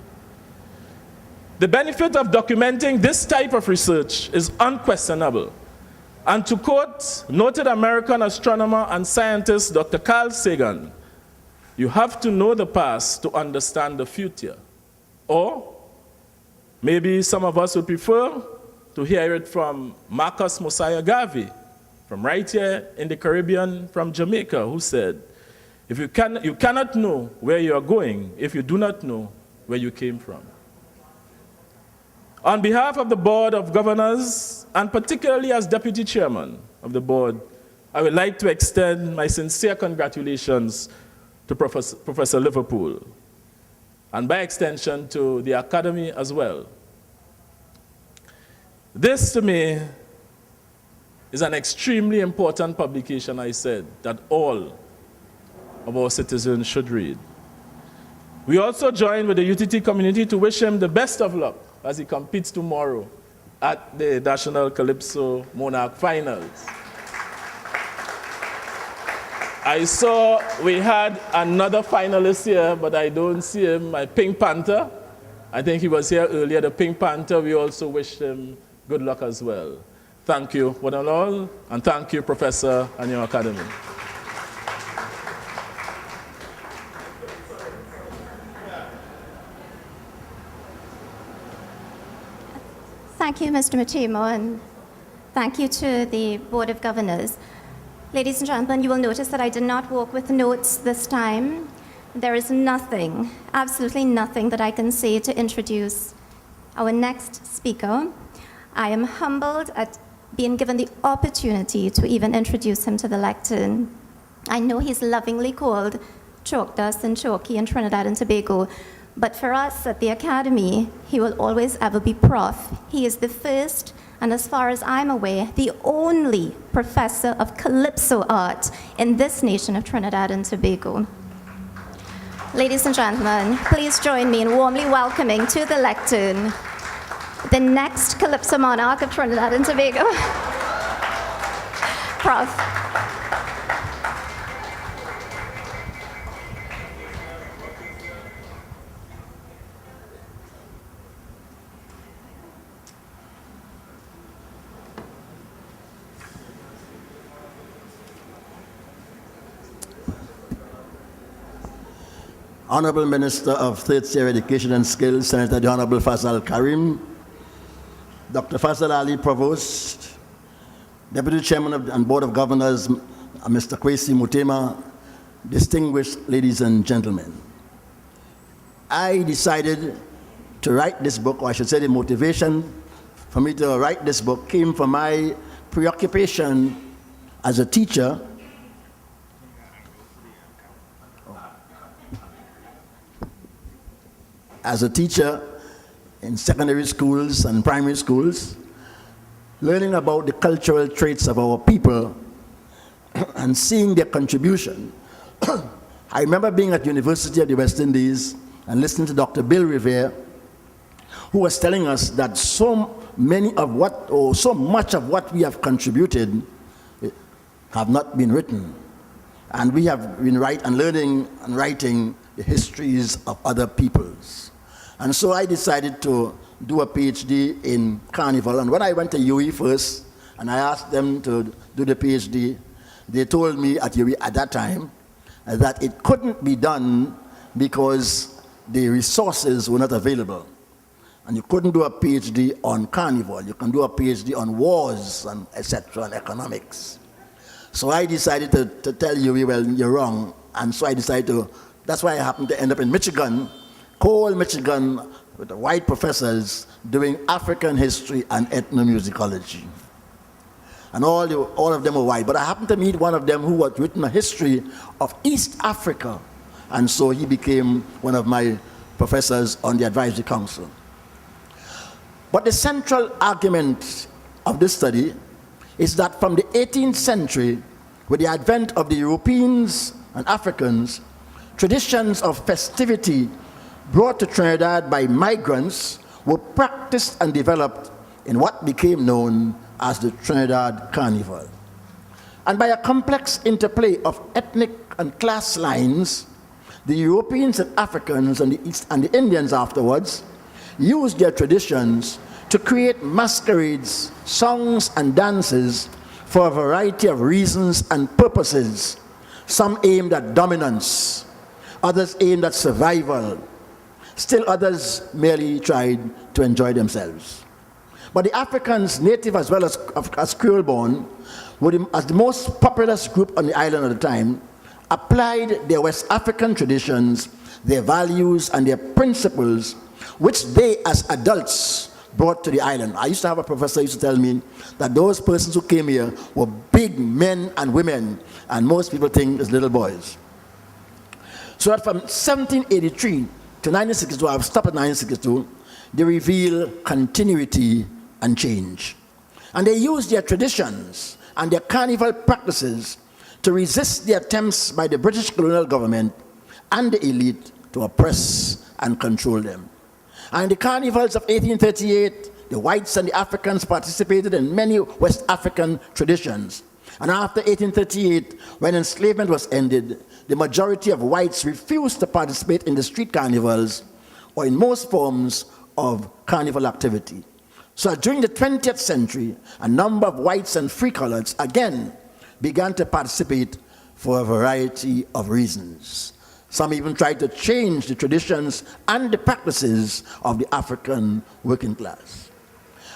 The benefit of documenting this type of research is unquestionable. And to quote noted American astronomer and scientist Dr. Carl Sagan, you have to know the past to understand the future. Or maybe some of us would prefer to hear it from Marcus Mosiah Garvey, from right here in the Caribbean, from Jamaica, who said, you cannot know where you are going if you do not know where you came from. On behalf of the Board of Governors, and particularly as Deputy Chairman of the Board, I would like to extend my sincere congratulations to Professor Liverpool, and by extension to the Academy as well. This, to me, is an extremely important publication, I said, that all of our citizens should read. We also join with the UTT community to wish him the best of luck as he competes tomorrow at the National Calypso Monarch Finals. I saw we had another finalist here, but I don't see him, my Pink Panther. I think he was here earlier, the Pink Panther. We also wish him good luck as well. Thank you, one and all, and thank you, Professor, and your Academy. Thank you, Mr. Mutimo, and thank you to the Board of Governors. Ladies and gentlemen, you will notice that I did not walk with notes this time. There is nothing, absolutely nothing that I can say to introduce our next speaker. I am humbled at being given the opportunity to even introduce him to the lectern. I know he's lovingly called Chalk Dust and Chalky in Trinidad and Tobago, but for us at the Academy, he will always ever be Prof. He is the first, and as far as I'm aware, the only professor of calypso art in this nation of Trinidad and Tobago. Ladies and gentlemen, please join me in warmly welcoming to the lectern the next calypso monarch of Trinidad and Tobago, Prof. Honorable Minister of Third-Tier Education and Skills, Senator the Honorable Fazal Karim, Dr. Fazal Ali Provost, Deputy Chairman and Board of Governors, Mr. Kwesi Mutema, distinguished ladies and gentlemen. I decided to write this book, or I should say the motivation for me to write this book came from my preoccupation as a teacher in secondary schools and primary schools, learning about the cultural traits of our people and seeing their contribution. I remember being at University of the West Indies and listening to Dr. Bill Revere, who was telling us that so much of what we have contributed have not been written. And we have been learning and writing the histories of other peoples. And so I decided to do a PhD in Carnival. And when I went to UE first, and I asked them to do the PhD, they told me at UE at that time that it couldn't be done because the resources were not available. And you couldn't do a PhD on Carnival. You can do a PhD on wars and etc. and economics. So I decided to tell UE, well, you're wrong. And so I decided to, that's why I happened to end up in Michigan, cold Michigan, with the white professors doing African history and ethnomusicology. And all of them were white. But I happened to meet one of them who had written a history of East Africa. And so he became one of my professors on the advisory council. But the central argument of this study is that from the 18th century, with the advent of the Europeans and Africans, traditions of festivity brought to Trinidad by migrants were practiced and developed in what became known as the Trinidad Carnival. And by a complex interplay of ethnic and class lines, the Europeans and Africans and the Indians afterwards used their traditions to create masquerades, songs, and dances for a variety of reasons and purposes. Some aimed at dominance, others aimed at survival, still others merely tried to enjoy themselves. But the Africans, native as well as Creole-born, as the most populous group on the island at the time, applied their West African traditions, their values, and their principles, which they as adults brought to the island. I used to have a professor who used to tell me that those persons who came here were big men and women, and most people think it's little boys. So that from 1783 to 1962, I've stopped at 1962, they reveal continuity and change. And they use their traditions and their carnival practices to resist the attempts by the British colonial government and the elite to oppress and control them. And in the carnivals of 1838, the whites and the Africans participated in many West African traditions. And after 1838, when enslavement was ended, the majority of whites refused to participate in the street carnivals or in most forms of carnival activity. So during the 20th century, a number of whites and free coloreds again began to participate for a variety of reasons. Some even tried to change the traditions and the practices of the African working class.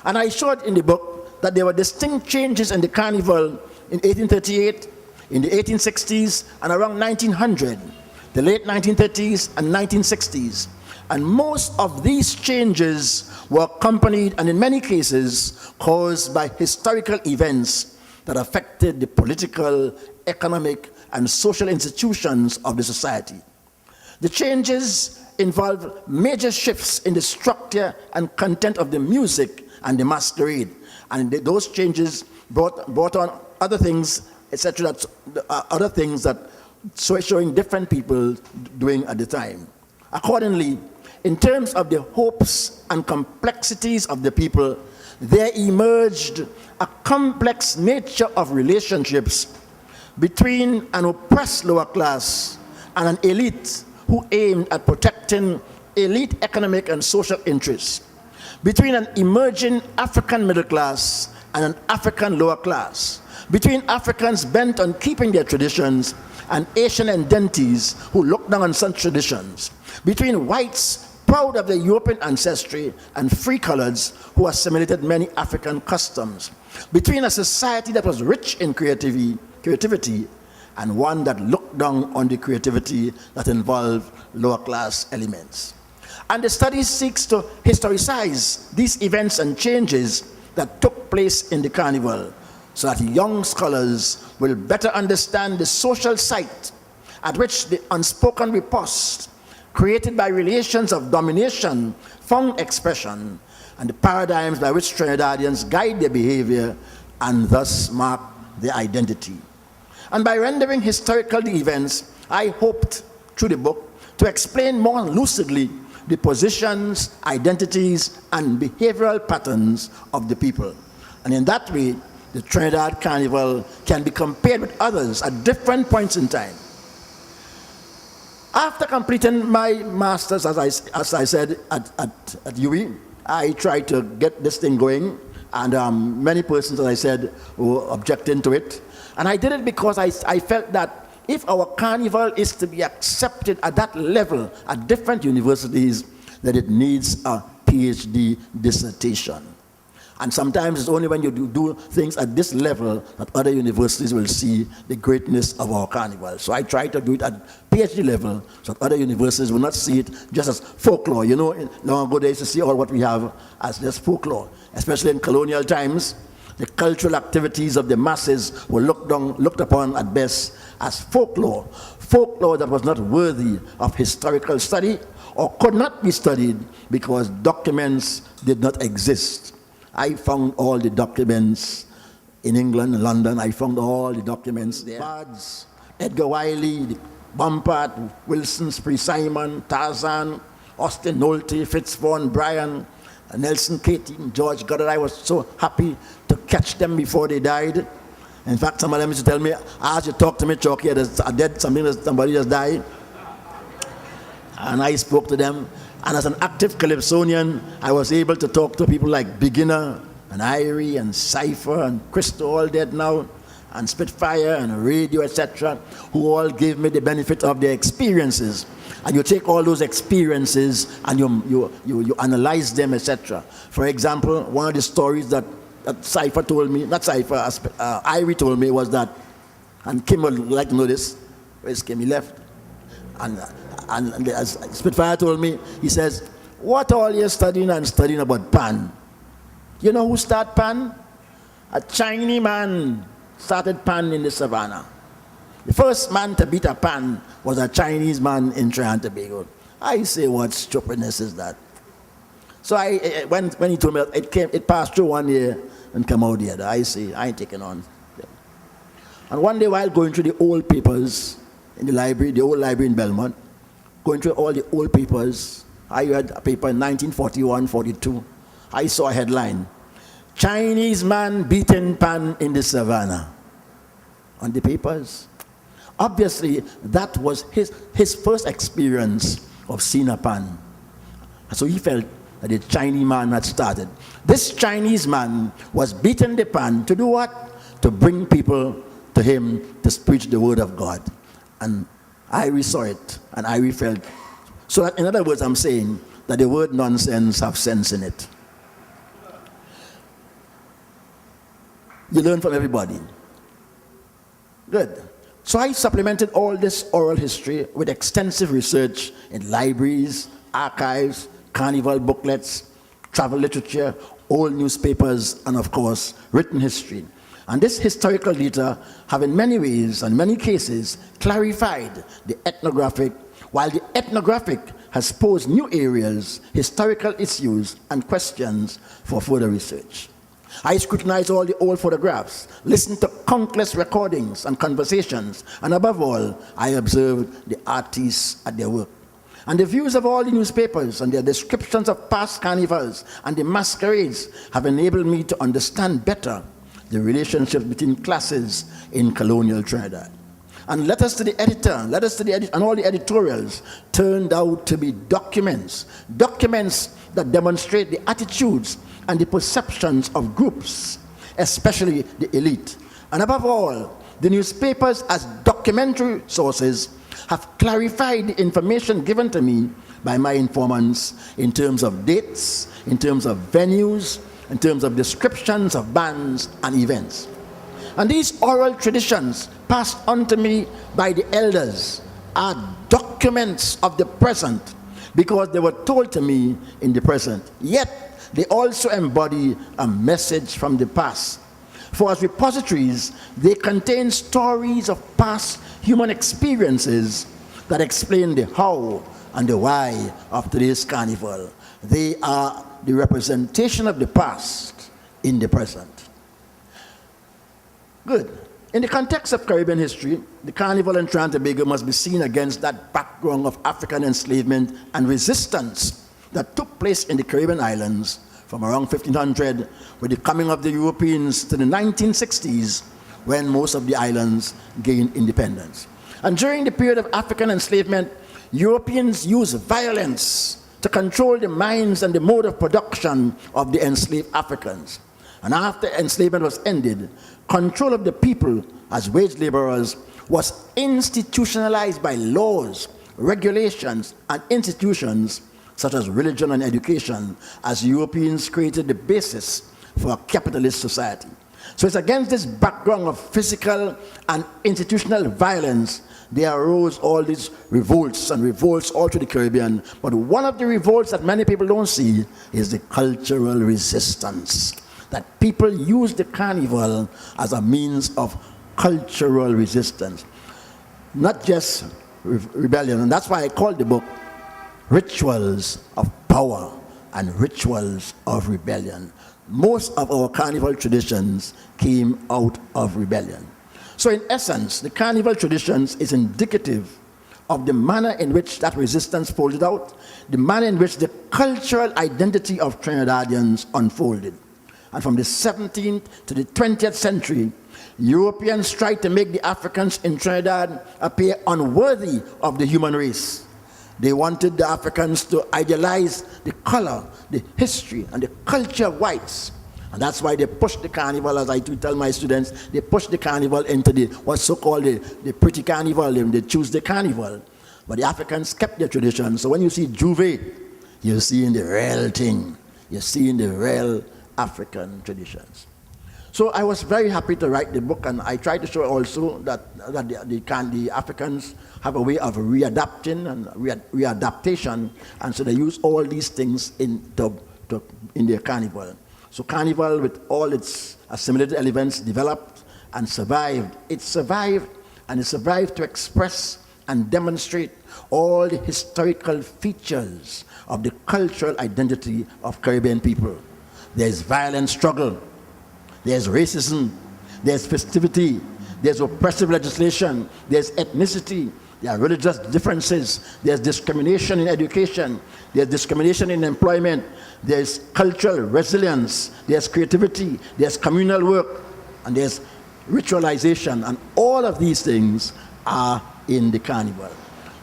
And I showed in the book that there were distinct changes in the carnival in 1838, in the 1860s, and around 1900, the late 1930s and 1960s. And most of these changes were accompanied and in many cases caused by historical events that affected the political, economic, and social institutions of the society. The changes involved major shifts in the structure and content of the music and the masquerade. And those changes brought on other things, etc., other things that showing different people doing at the time. Accordingly, in terms of the hopes and complexities of the people, there emerged a complex nature of relationships between an oppressed lower class and an elite who aimed at protecting elite economic and social interests, between an emerging African middle class and an African lower class, between Africans bent on keeping their traditions and Asian identities who looked down on such traditions, between whites proud of their European ancestry and free coloreds who assimilated many African customs, between a society that was rich in creativity and one that looked down on the creativity that involved lower class elements. And the study seeks to historicize these events and changes that took place in the carnival so that young scholars will better understand the social site at which the unspoken riposte created by relations of domination found expression, and the paradigms by which Trinidadians guide their behavior and thus mark their identity. And by rendering historical the events, I hoped, through the book, to explain more lucidly the positions, identities, and behavioral patterns of the people. And in that way, the Trinidad Carnival can be compared with others at different points in time. After completing my master's, as I said, at UWI, I tried to get this thing going, and many persons, as I said, were objecting to it. And I did it because I felt that if our carnival is to be accepted at that level at different universities, that it needs a PhD dissertation. And sometimes it's only when you do things at this level that other universities will see the greatness of our carnival. So I try to do it at PhD level so that other universities will not see it just as folklore. You know, long ago they used to see all what we have as just folklore, especially in colonial times. The cultural activities of the masses were looked upon at best as folklore that was not worthy of historical study or could not be studied because documents did not exist. I found all the documents in England, London. I found all the documents there. Bards, Edgar Wiley, Bumpart, Wilson, Spree Simon, Tarzan, Austin Nolte, Fitzvaughan, Bryan, Nelson Keating, George Goddard. I was so happy to catch them before they died. In fact, some of them used to tell me, as you talk to me, Chalky, there's somebody just died. And I spoke to them. And as an active Calypsonian, I was able to talk to people like Beginner and Irie and Cypher and Christo, all dead now, and Spitfire and Radio, etc., who all gave me the benefit of their experiences. And you take all those experiences and you analyze them, etc. For example, one of the stories that Cypher told me, not Cypher, Irie told me was that, and Kim would like to know this, where's Kim? He left. And as Spitfire told me, he says, what all you're studying and studying about Pan? You know who started Pan? A Chinese man started Pan in the savannah. The first man to beat a Pan was a Chinese man in Trinidad and Tobago. I say, what stupidness is that? So when he told me, it passed through 1 year and come out the other. I say, I ain't taking on. And one day while going through the old papers in the library, the old library in Belmont, going through all the old papers, I had a paper in 1941-42. I saw a headline, Chinese man beaten Pan in the savannah, on the papers. Obviously, that was his first experience of seeing a Pan. So he felt that the Chinese man had started. This Chinese man was beating the Pan to do what? To bring people to him to preach the word of God. And Irie saw it, and Irie felt. So that, in other words, I'm saying that the word nonsense have sense in it. You learn from everybody. Good. So I supplemented all this oral history with extensive research in libraries, archives, carnival booklets, travel literature, old newspapers, and of course, written history. And this historical data have in many ways and many cases clarified the ethnographic, while the ethnographic has posed new areas, historical issues, and questions for further research. I scrutinized all the old photographs, listened to countless recordings and conversations, and above all, I observed the artists at their work. And the views of all the newspapers and their descriptions of past carnivals and the masquerades have enabled me to understand better the relationships between classes in colonial Trinidad. And letters to the editor, and all the editorials turned out to be documents that demonstrate the attitudes and the perceptions of groups, especially the elite. And above all, the newspapers as documentary sources have clarified the information given to me by my informants in terms of dates, in terms of venues, in terms of descriptions of bands and events. And these oral traditions passed on to me by the elders are documents of the present because they were told to me in the present. Yet, they also embody a message from the past. For as repositories, they contain stories of past human experiences that explain the how and the why of today's carnival. They are the representation of the past in the present. Good. In the context of Caribbean history, the carnival in Trinidad and Tobago must be seen against that background of African enslavement and resistance that took place in the Caribbean islands from around 1500 with the coming of the Europeans to the 1960s when most of the islands gained independence. And during the period of African enslavement, Europeans used violence to control the minds and the mode of production of the enslaved Africans. And after enslavement was ended, control of the people as wage laborers was institutionalized by laws, regulations, and institutions such as religion and education, as Europeans created the basis for a capitalist society. So it's against this background of physical and institutional violence there arose all these revolts all through the Caribbean. But one of the revolts that many people don't see is the cultural resistance. That people use the carnival as a means of cultural resistance, not just rebellion. And that's why I called the book Rituals of Power and Rituals of Rebellion. Most of our carnival traditions came out of rebellion. So in essence, the carnival traditions is indicative of the manner in which that resistance folded out, the manner in which the cultural identity of Trinidadians unfolded. And from the 17th to the 20th century, Europeans tried to make the Africans in Trinidad appear unworthy of the human race. They wanted the Africans to idealize the color, the history, and the culture of whites. And that's why they pushed the carnival, as I do tell my students, they pushed the carnival into what's so-called the pretty carnival, the Tuesday carnival. But the Africans kept their tradition. So when you see Juve, you're seeing the real thing. You're seeing the real African traditions. So I was very happy to write the book, and I tried to show also that the Africans have a way of readapting and readaptation, and so they use all these things in their carnival. So carnival, with all its assimilated elements, developed and survived. It survived, and it survived to express and demonstrate all the historical features of the cultural identity of Caribbean people. There's violent struggle, there's racism, there's festivity, there's oppressive legislation, there's ethnicity, there are religious differences, there's discrimination in education, there's discrimination in employment, there's cultural resilience, there's creativity, there's communal work, and there's ritualization, and all of these things are in the carnival.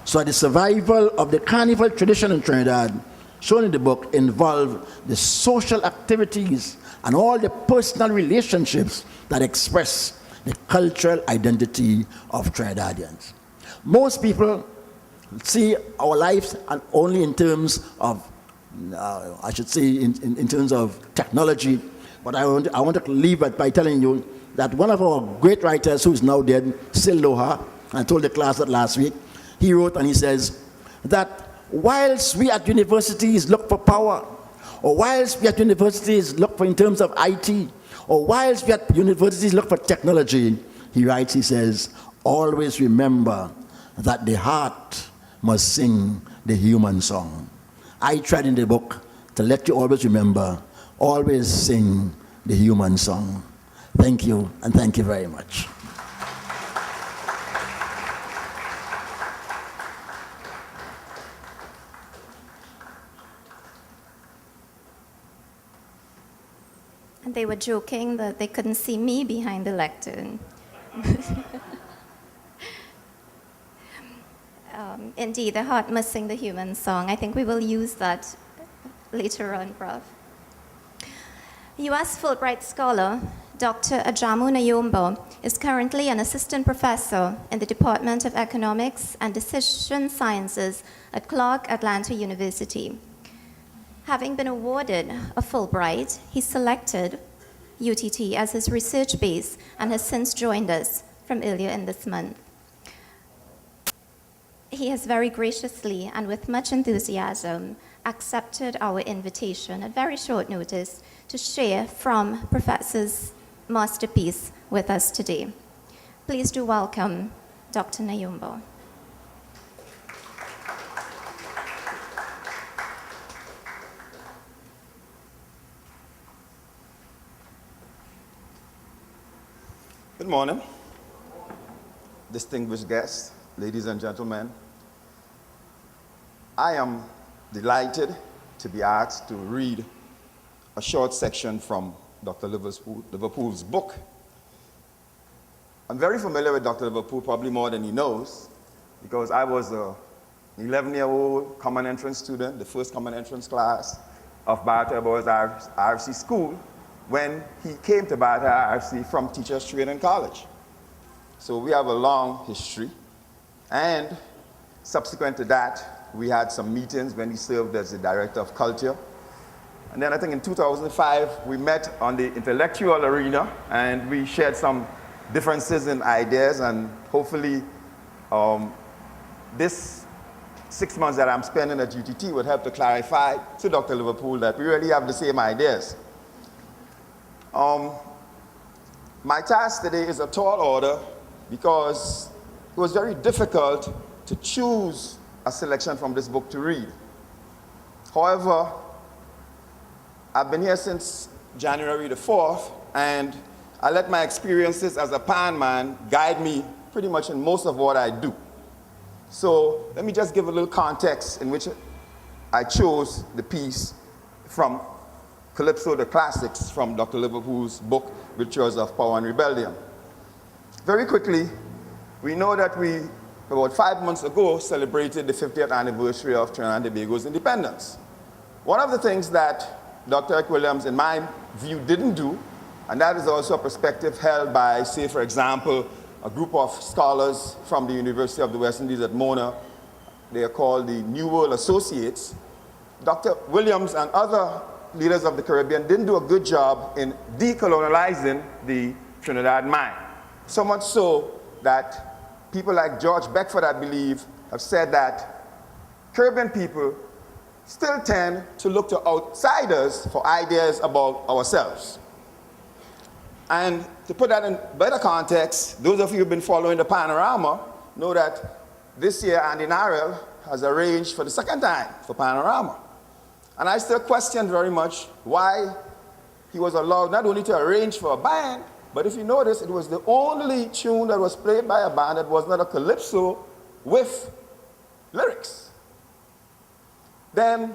So the survival of the carnival tradition in Trinidad, shown in the book, involve the social activities and all the personal relationships that express the cultural identity of Trinidadians. Most people see our lives only in terms of, I should say, in terms of technology. But I want to leave it by telling you that one of our great writers, who is now dead, Sil Loha, I told the class that last week, he wrote and he says that whilst we at universities look for power, or whilst we at universities look for in terms of IT, or whilst we at universities look for technology, he writes, he says, always remember that the heart must sing the human song. I tried in the book to let you always remember, always sing the human song. Thank you, and thank you very much. And they were joking that they couldn't see me behind the lectern. Indeed, the heart must sing the human song. I think we will use that later on, Prof. U.S. Fulbright scholar Dr. Ajamu Nayombo is currently an assistant professor in the Department of Economics and Decision Sciences at Clark Atlanta University. Having been awarded a Fulbright, he selected UTT as his research base and has since joined us from earlier in this month. He has very graciously and with much enthusiasm accepted our invitation at very short notice to share from Professor's masterpiece with us today. Please do welcome Dr. Nayombo. Good morning, distinguished guests, ladies and gentlemen. I am delighted to be asked to read a short section from Dr. Liverpool's book. I'm very familiar with Dr. Liverpool, probably more than he knows, because I was an 11-year-old common entrance student, the first common entrance class of Barata Boys RFC School, when he came to Barata RFC from Teachers Training College. So we have a long history, and subsequent to that, we had some meetings when he served as the Director of Culture. And then I think in 2005, we met on the intellectual arena, and we shared some differences in ideas, and hopefully this 6 months that I'm spending at UTT would help to clarify to Dr. Liverpool that we really have the same ideas. My task today is a tall order because it was very difficult to choose a selection from this book to read. However, I've been here since January the 4th, and I let my experiences as a PAN man guide me pretty much in most of what I do. So let me just give a little context in which I chose the piece from Calypso the Classics from Dr. Liverpool's book, Rituals of Power and Rebellion. Very quickly, we know that we about 5 months ago, celebrated the 50th anniversary of Trinidad and Tobago's independence. One of the things that Dr. Eric Williams, in my view, didn't do, and that is also a perspective held by, say, for example, a group of scholars from the University of the West Indies at Mona. They are called the New World Associates. Dr. Williams and other leaders of the Caribbean didn't do a good job in decolonializing the Trinidad mine. So much so that people like George Beckford, I believe, have said that Caribbean people still tend to look to outsiders for ideas about ourselves. And to put that in better context, those of you who have been following the Panorama know that this year Andy Narell has arranged for the second time for Panorama. And I still question very much why he was allowed not only to arrange for a band, but if you notice, it was the only tune that was played by a band that was not a calypso with lyrics. Then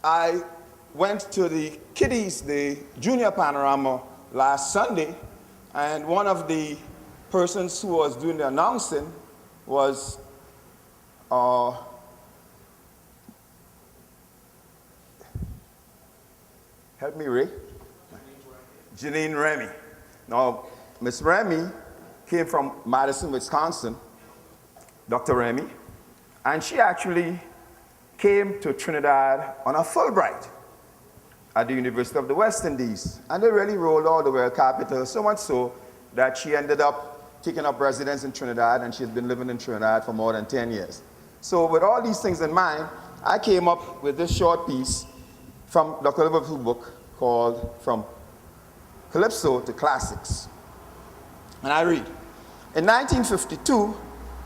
I went to the kiddies, the junior Panorama, last Sunday, and one of the persons who was doing the announcing was help me, Ray? Janine Remy. Now, Miss Remy came from Madison, Wisconsin, Dr. Remy, and she actually came to Trinidad on a Fulbright at the University of the West Indies. And they really rolled all the world capital, so much so that she ended up taking up residence in Trinidad, and she's been living in Trinidad for more than 10 years. So with all these things in mind, I came up with this short piece from Dr. Liverpool's book called From Calypso to Classics. And I read, in 1952,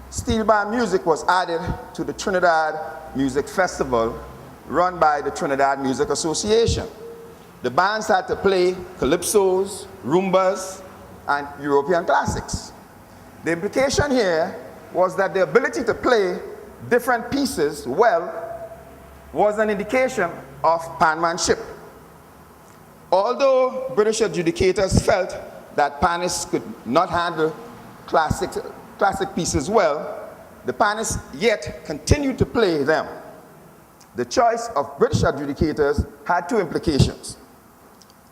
steel band music was added to the Trinidad Music Festival run by the Trinidad Music Association. The bands had to play calypsos, rumbas, and European classics. The implication here was that the ability to play different pieces well was an indication of penmanship. Although British adjudicators felt that panists could not handle classic pieces well, the panists yet continued to play them. The choice of British adjudicators had two implications.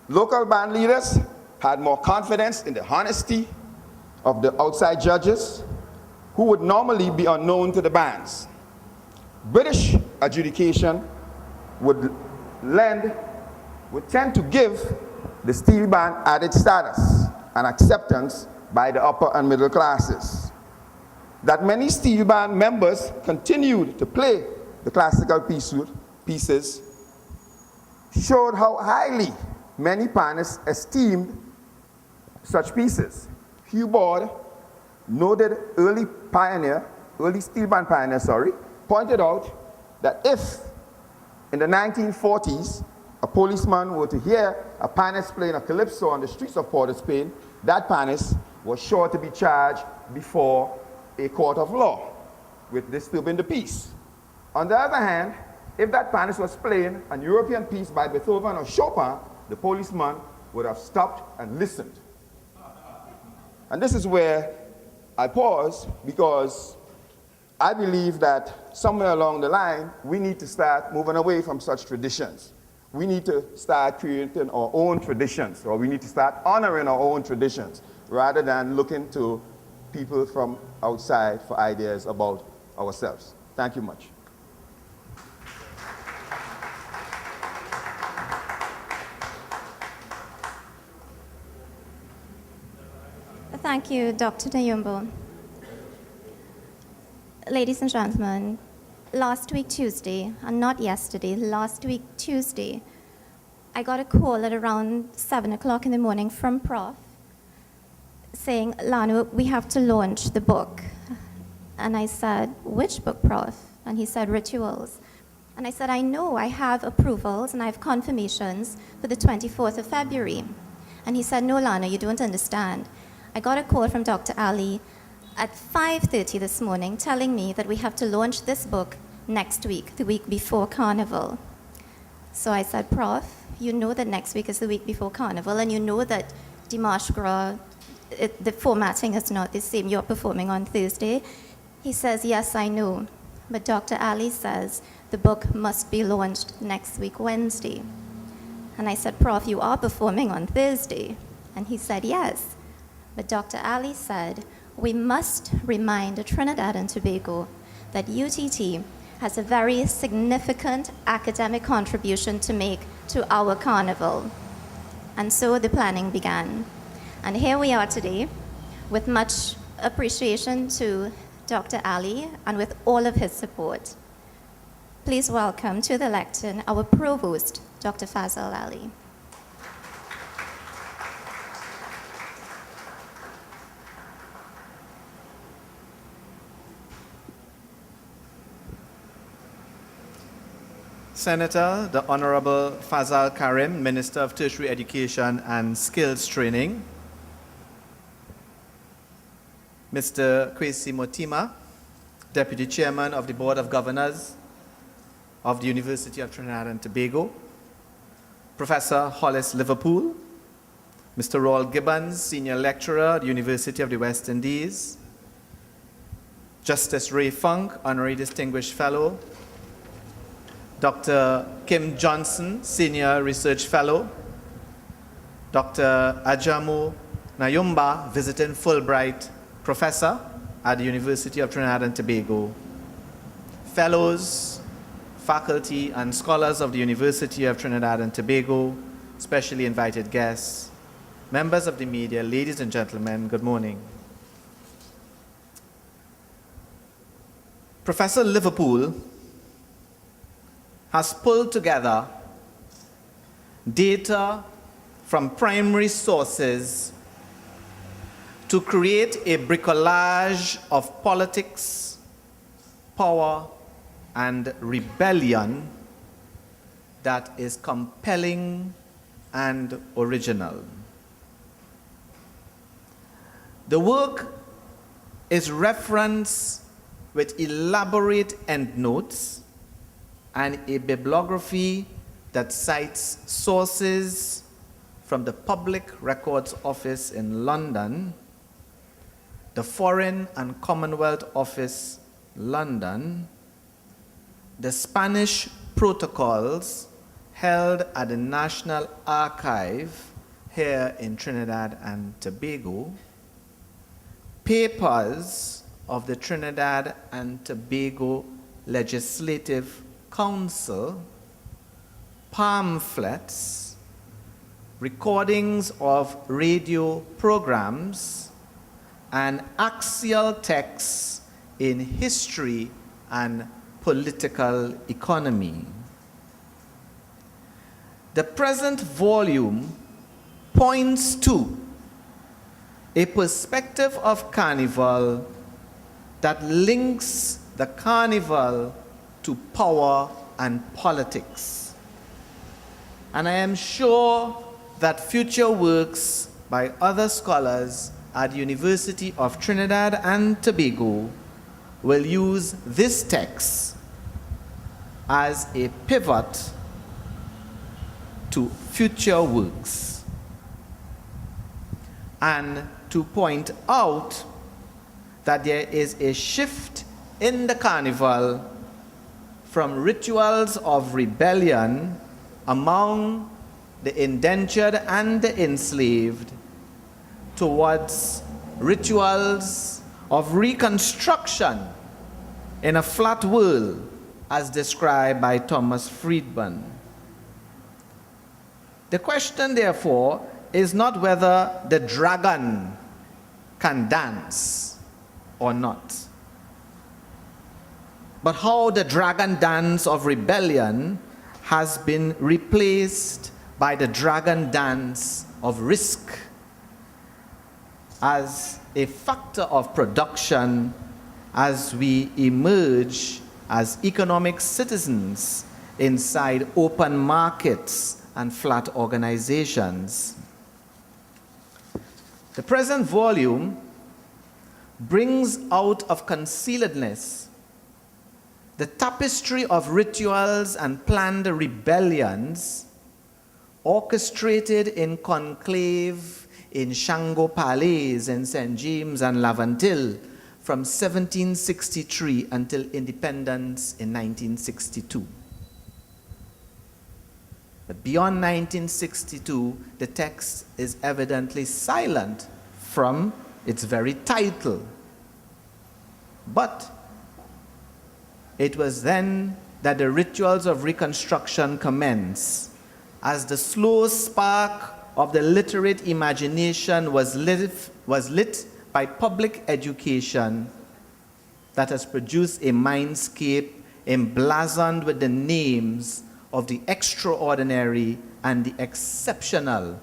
Local band leaders had more confidence in the honesty of the outside judges, who would normally be unknown to the bands. British adjudication would tend to give the steel band added status and acceptance by the upper and middle classes. That many steel band members continued to play the classical pieces showed how highly many panists esteemed such pieces. Hugh Bard, noted early steel band pioneer, pointed out that if in the 1940s a policeman were to hear a panist playing a calypso on the streets of Port-au-Spain, that panist was sure to be charged before a court of law with disturbing the peace. On the other hand, if that panist was playing a European piece by Beethoven or Chopin, the policeman would have stopped and listened. And this is where I pause, because I believe that somewhere along the line, we need to start moving away from such traditions. We need to start creating our own traditions, or we need to start honoring our own traditions, rather than looking to people from outside for ideas about ourselves. Thank you much. Thank you, Dr. Nyumbu. Ladies and gentlemen, last week Tuesday, and not yesterday, last week Tuesday, I got a call at around 7 o'clock in the morning from Prof saying, Lanu, we have to launch the book. And I said, which book, Prof? And he said, Rituals. And I said, I know, I have approvals and I have confirmations for the 24th of February. And he said, no, Lanu, you don't understand. I got a call from Dr. Ali at 5:30 this morning telling me that we have to launch this book next week, the week before Carnival. So I said, Prof, you know that next week is the week before Carnival, and you know that Dimanche Gras, the formatting is not the same. You're performing on Thursday. He says, yes, I know, but Dr. Ali says the book must be launched next week, Wednesday. And I said, Prof, you are performing on Thursday. And he said, yes. But Dr. Ali said, we must remind Trinidad and Tobago that UTT has a very significant academic contribution to make to our carnival. And so the planning began. And here we are today with much appreciation to Dr. Ali and with all of his support. Please welcome to the lectern our Provost, Dr. Fazal Ali. Senator, the Honorable Fazal Karim, Minister of Tertiary Education and Skills Training, Mr. Kwesi Motima, Deputy Chairman of the Board of Governors of the University of Trinidad and Tobago, Professor Hollis Liverpool, Mr. Roald Gibbons, Senior Lecturer at the University of the West Indies, Justice Ray Funk, Honorary Distinguished Fellow, Dr. Kim Johnson, Senior Research Fellow, Dr. Ajamu Nayumba, Visiting Fulbright Professor at the University of Trinidad and Tobago, Fellows, faculty, and scholars of the University of Trinidad and Tobago, specially invited guests, members of the media, ladies and gentlemen, good morning. Professor Liverpool has pulled together data from primary sources to create a bricolage of politics, power, and rebellion that is compelling and original. The work is referenced with elaborate endnotes and a bibliography that cites sources from the Public Records Office in London, the Foreign and Commonwealth Office, London, the Spanish protocols held at the National Archive here in Trinidad and Tobago, papers of the Trinidad and Tobago Legislative Council, pamphlets, recordings of radio programs, and axial texts in history and political economy. The present volume points to a perspective of carnival that links the carnival to power and politics. And I am sure that future works by other scholars at the University of Trinidad and Tobago will use this text as a pivot to future works and to point out that there is a shift in the carnival from rituals of rebellion among the indentured and the enslaved towards rituals of reconstruction in a flat world as described by Thomas Friedman. The question, therefore, is not whether the dragon can dance or not, but how the dragon dance of rebellion has been replaced by the dragon dance of risk as a factor of production as we emerge as economic citizens inside open markets and flat organizations. The present volume brings out of concealedness the tapestry of rituals and planned rebellions orchestrated in conclave in Shango Palais in St. James and Laventille from 1763 until independence in 1962. But beyond 1962, the text is evidently silent from its very title. But it was then that the rituals of Reconstruction commenced, as the slow spark of the literate imagination was lit by public education that has produced a mindscape emblazoned with the names of the extraordinary and the exceptional,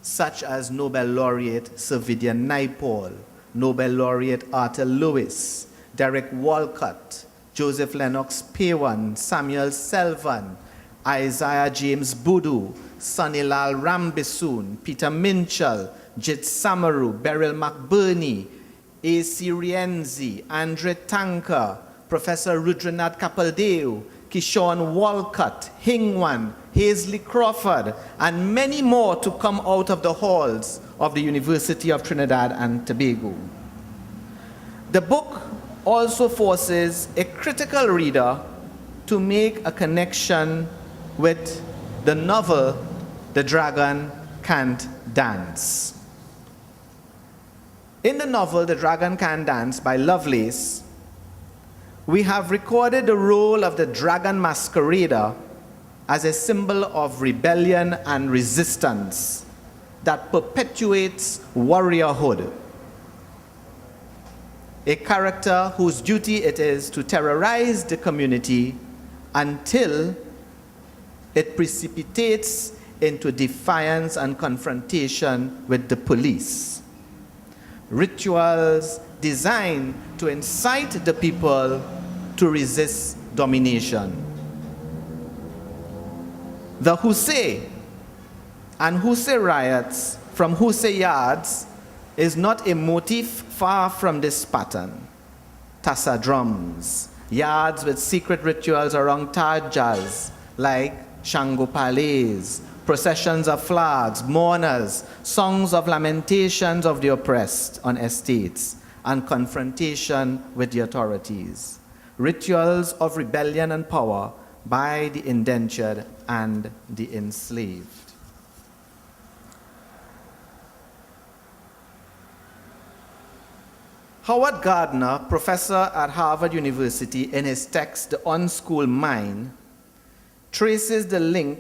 such as Nobel laureate Sir Vivian Naipaul, Nobel laureate Arthur Lewis, Derek Walcott, Joseph Lennox Pawan, Samuel Selvin, Isaiah James Boodoo, Sonilal Rambisoon, Peter Minchell, Jit Samaru, Beryl McBurney, A.C. Rienzi, Andre Tanker, Professor Rudranath Kapildeo, Kishon Walcott, Hingwan, Hazley Crawford, and many more to come out of the halls of the University of Trinidad and Tobago. The book also forces a critical reader to make a connection with the novel The Dragon Can't Dance. In the novel The Dragon Can't Dance by Lovelace, we have recorded the role of the dragon masquerader as a symbol of rebellion and resistance that perpetuates warriorhood. A character whose duty it is to terrorize the community until it precipitates into defiance and confrontation with the police. Rituals designed to incite the people to resist domination. The Hussein and Hussein riots from Hussein yards is not a motif far from this pattern. Tassa drums, yards with secret rituals around Tajas like Shango Palais, processions of flags, mourners, songs of lamentations of the oppressed on estates, and confrontation with the authorities. Rituals of rebellion and power by the indentured and the enslaved. Howard Gardner, professor at Harvard University, in his text, The Unschooled Mind, traces the link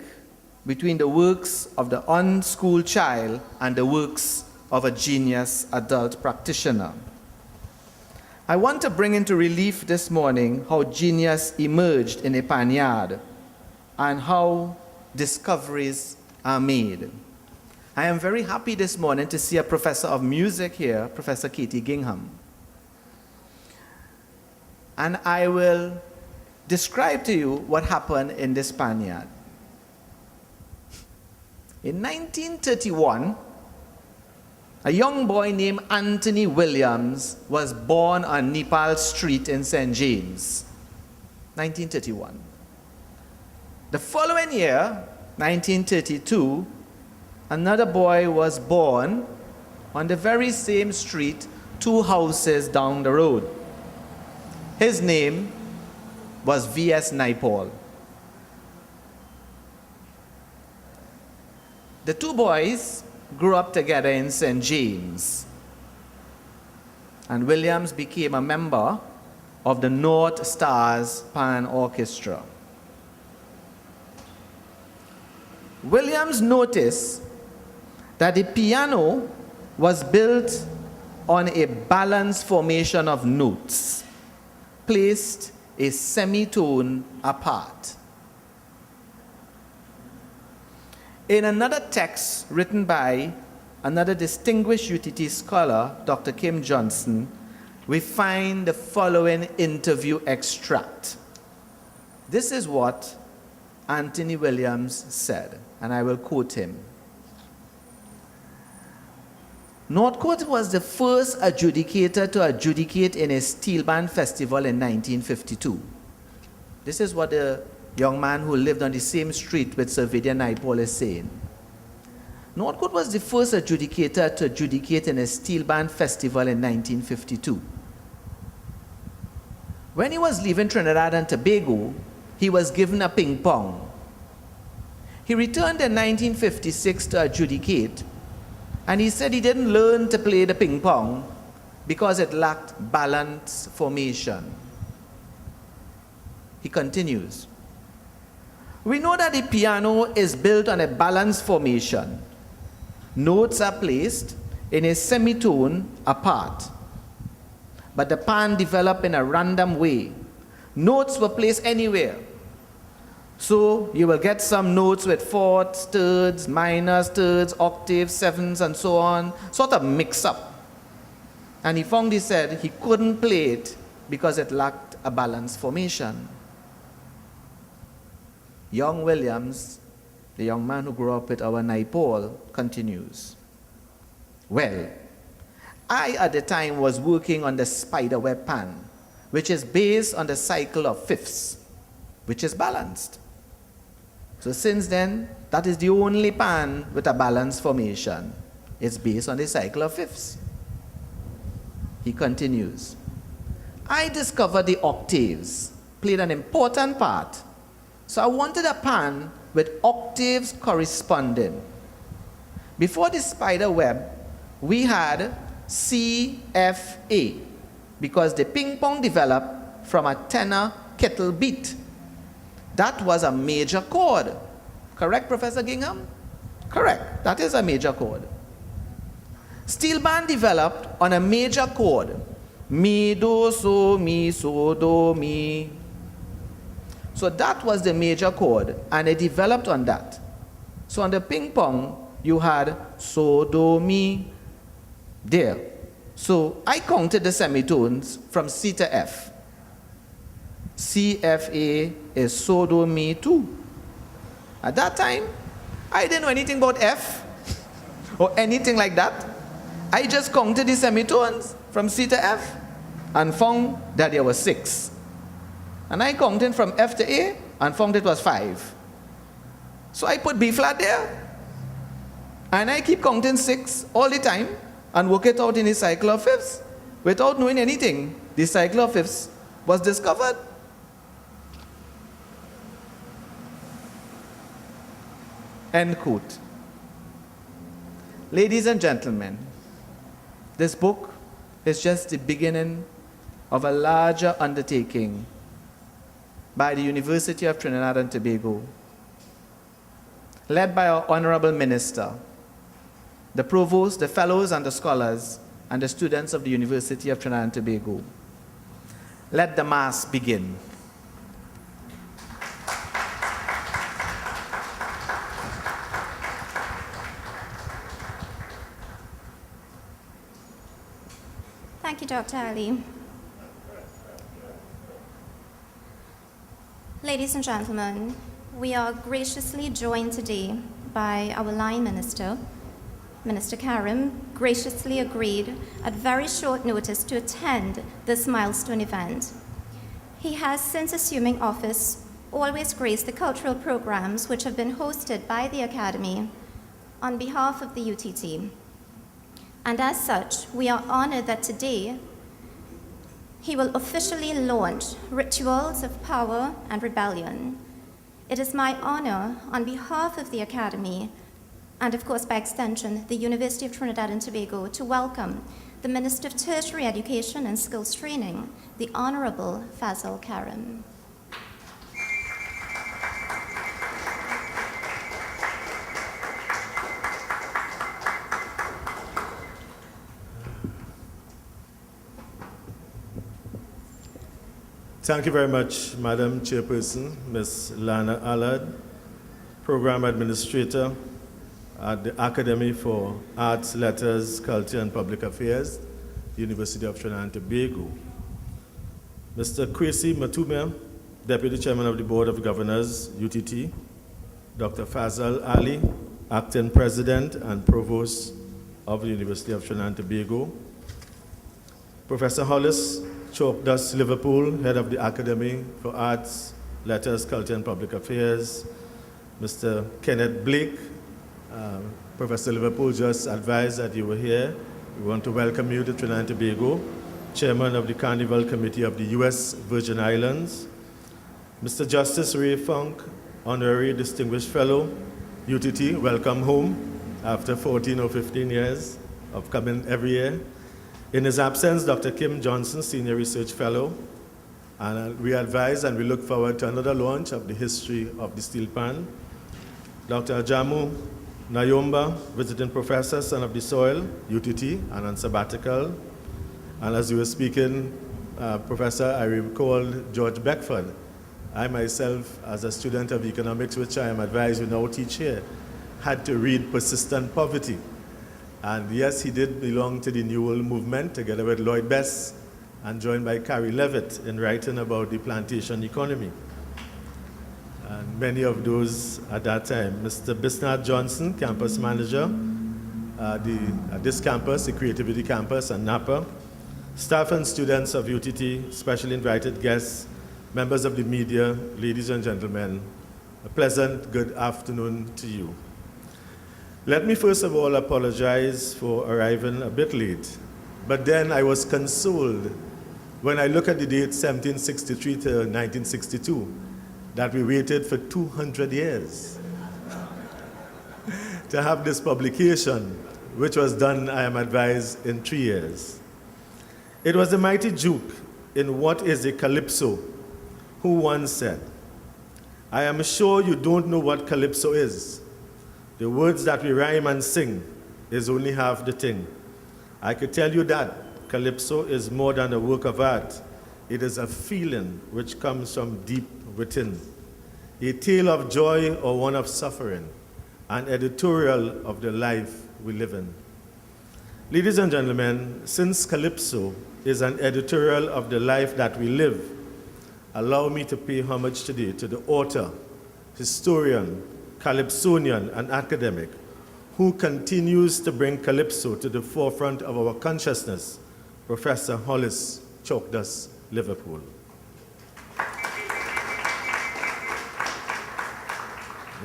between the works of the unschooled child and the works of a genius adult practitioner. I want to bring into relief this morning how genius emerged in a panyard and how discoveries are made. I am very happy this morning to see a professor of music here, Professor Katie Gingham. And I will describe to you what happened in this panyard. In 1931, a young boy named Anthony Williams was born on Nepal Street in St. James, 1931. The following year, 1932, another boy was born on the very same street, 2 houses down the road. His name was V.S. Naipaul. The 2 boys grew up together in St. James, and Williams became a member of the North Stars Pan Orchestra. Williams noticed that the piano was built on a balanced formation of notes, placed a semitone apart. In another text written by another distinguished UTT scholar, Dr. Kim Johnson, we find the following interview extract. This is what Anthony Williams said, and I will quote him. Northcote was the first adjudicator to adjudicate in a steel band festival in 1952. This is what the young man who lived on the same street with Sir Vivian Naipaul is saying. Northcote was the first adjudicator to adjudicate in a steel band festival in 1952. When he was leaving Trinidad and Tobago, he was given a ping pong. He returned in 1956 to adjudicate, and he said he didn't learn to play the ping pong because it lacked balance formation. He continues, we know that the piano is built on a balance formation. Notes are placed in a semitone apart, but the pan developed in a random way. Notes were placed anywhere. So you will get some notes with fourths, thirds, minors, thirds, octaves, sevenths, and so on, sort of mix up. And he said he couldn't play it because it lacked a balance formation. Young Williams, the young man who grew up with our Naipaul, continues, well, I at the time was working on the spiderweb pan, which is based on the cycle of fifths, which is balanced. So since then, that is the only pan with a balanced formation. It's based on the cycle of fifths. He continues, I discovered the octaves played an important part. So I wanted a pan with octaves corresponding. Before the spider web, we had C, F, A, because the ping pong developed from a tenor kettle beat. That was a major chord. Correct, Professor Gingham? Correct. That is a major chord. Steel band developed on a major chord. Mi, do, so, do, mi. So that was the major chord, and it developed on that. So on the ping pong, you had so, do, mi, there. So I counted the semitones from C to F. C, F, A is so, do, mi, 2. At that time, I didn't know anything about F or anything like that. I just counted the semitones from C to F and found that there were 6. And I counted from F to A and found it was 5. So I put B flat there. And I keep counting 6 all the time and work it out in the cycle of fifths. Without knowing anything, the cycle of fifths was discovered. End quote. Ladies and gentlemen, this book is just the beginning of a larger undertaking by the University of Trinidad and Tobago, led by our Honorable Minister, the Provost, the Fellows, and the Scholars, and the students of the University of Trinidad and Tobago. Let the Mass begin. Thank you, Dr. Ali. Ladies and gentlemen, we are graciously joined today by our line minister. Minister Karim graciously agreed at very short notice to attend this milestone event. He has, since assuming office, always graced the cultural programs which have been hosted by the Academy on behalf of the UTT. And as such, we are honored that today he will officially launch Rituals of Power and Rebellion. It is my honor, on behalf of the Academy, and of course by extension, the University of Trinidad and Tobago, to welcome the Minister of Tertiary Education and Skills Training, the Honorable Fazal Karim. Thank you very much, Madam Chairperson, Ms. Lana Allard, Program Administrator at the Academy for Arts, Letters, Culture, and Public Affairs, University of Trinidad and Tobago. Mr. Kwesi Matume, Deputy Chairman of the Board of Governors, UTT, Dr. Fazal Ali, Acting President and Provost of the University of Trinidad and Tobago, Professor Hollis Chopdas Liverpool, Head of the Academy for Arts, Letters, Culture, and Public Affairs, Mr. Kenneth Blake, Professor Liverpool just advised that you were here. We want to welcome you to Trinidad and Tobago. Chairman of the Carnival Committee of the U.S. Virgin Islands, Mr. Justice Ray Funk, Honorary Distinguished Fellow, UTT, welcome home after 14 or 15 years of coming every year. In his absence, Dr. Kim Johnson, Senior Research Fellow, and we advise and we look forward to another launch of the history of the steel pan. Dr. Ajamu Nayomba, Visiting Professor, Son of the Soil, UTT, and on sabbatical. And as you were speaking, Professor, I recalled George Beckford. I myself, as a student of economics, which I am advised we now teach here, had to read Persistent Poverty. And yes, he did belong to the New World Movement, together with Lloyd Bess, and joined by Carrie Levitt in writing about the plantation economy. And many of those at that time, Mr. Bisnath Johnson, campus manager at this campus, the Creativity Campus and Napa, staff and students of UTT, specially invited guests, members of the media, ladies and gentlemen, a pleasant good afternoon to you. Let me first of all apologize for arriving a bit late, but then I was consoled when I look at the date 1763 to 1962, that we waited for 200 years to have this publication, which was done, I am advised, in 3 years. It was the mighty Duke in What is a Calypso who once said, "I am sure you don't know what calypso is. The words that we rhyme and sing is only half the thing. I could tell you that calypso is more than a work of art. It is a feeling which comes from deep within. A tale of joy or one of suffering, an editorial of the life we live in." Ladies and gentlemen, since calypso is an editorial of the life that we live, allow me to pay homage today to the author, historian, calypsonian, and academic who continues to bring calypso to the forefront of our consciousness, Professor Hollis Chalkdust Liverpool.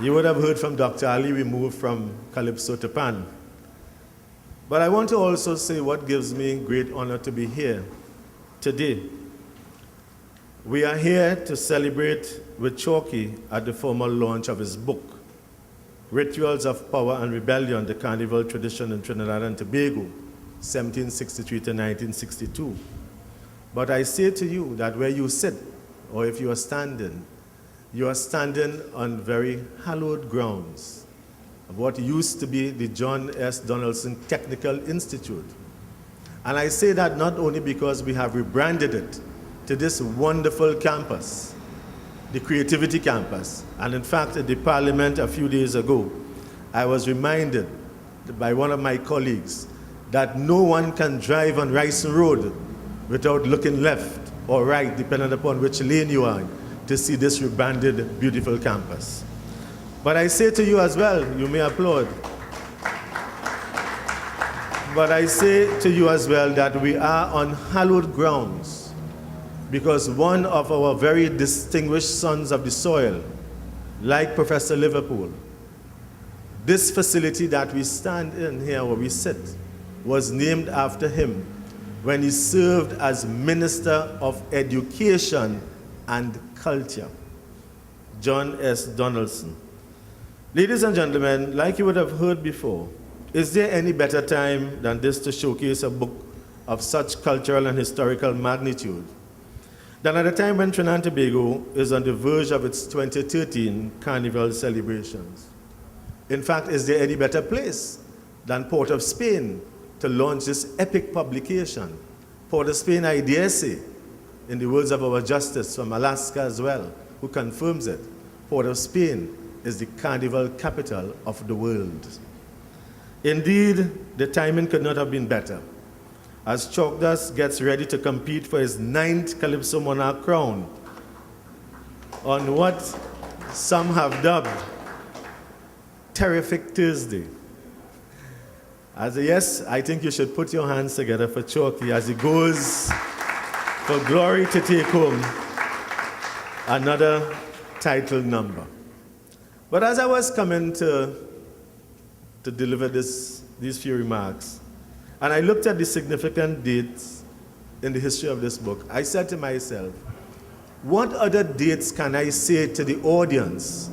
You would have heard from Dr. Ali, we moved from calypso to pan. But I want to also say what gives me great honor to be here today. We are here to celebrate with Chalky at the formal launch of his book, Rituals of Power and Rebellion, the Carnival Tradition in Trinidad and Tobago, 1763 to 1962. But I say to you that where you sit, or if you are standing on very hallowed grounds of what used to be the John S. Donaldson Technical Institute. And I say that not only because we have rebranded it to this wonderful campus, the Creativity Campus. And in fact, at the Parliament a few days ago, I was reminded by one of my colleagues that no one can drive on Ryson Road without looking left or right, depending upon which lane you are, to see this rebranded, beautiful campus. But I say to you as well, you may applaud, but I say to you as well that we are on hallowed grounds because one of our very distinguished sons of the soil, like Professor Liverpool, this facility that we stand in here where we sit was named after him when he served as Minister of Education and Culture, John S. Donaldson. Ladies and gentlemen, like you would have heard before, is there any better time than this to showcase a book of such cultural and historical magnitude than at a time when Trinidad and Tobago is on the verge of its 2013 Carnival celebrations? In fact, is there any better place than Port of Spain to launch this epic publication? Port of Spain, I dare say, in the words of our justice from Alaska as well, who confirms it, Port of Spain is the carnival capital of the world. Indeed, the timing could not have been better, as Chalkdust gets ready to compete for his 9th Calypso Monarch crown on what some have dubbed Terrific Thursday. As a yes, I think you should put your hands together for Chalky as he goes for glory to take home another title number. But as I was coming to deliver these few remarks, and I looked at the significant dates in the history of this book, I said to myself, what other dates can I say to the audience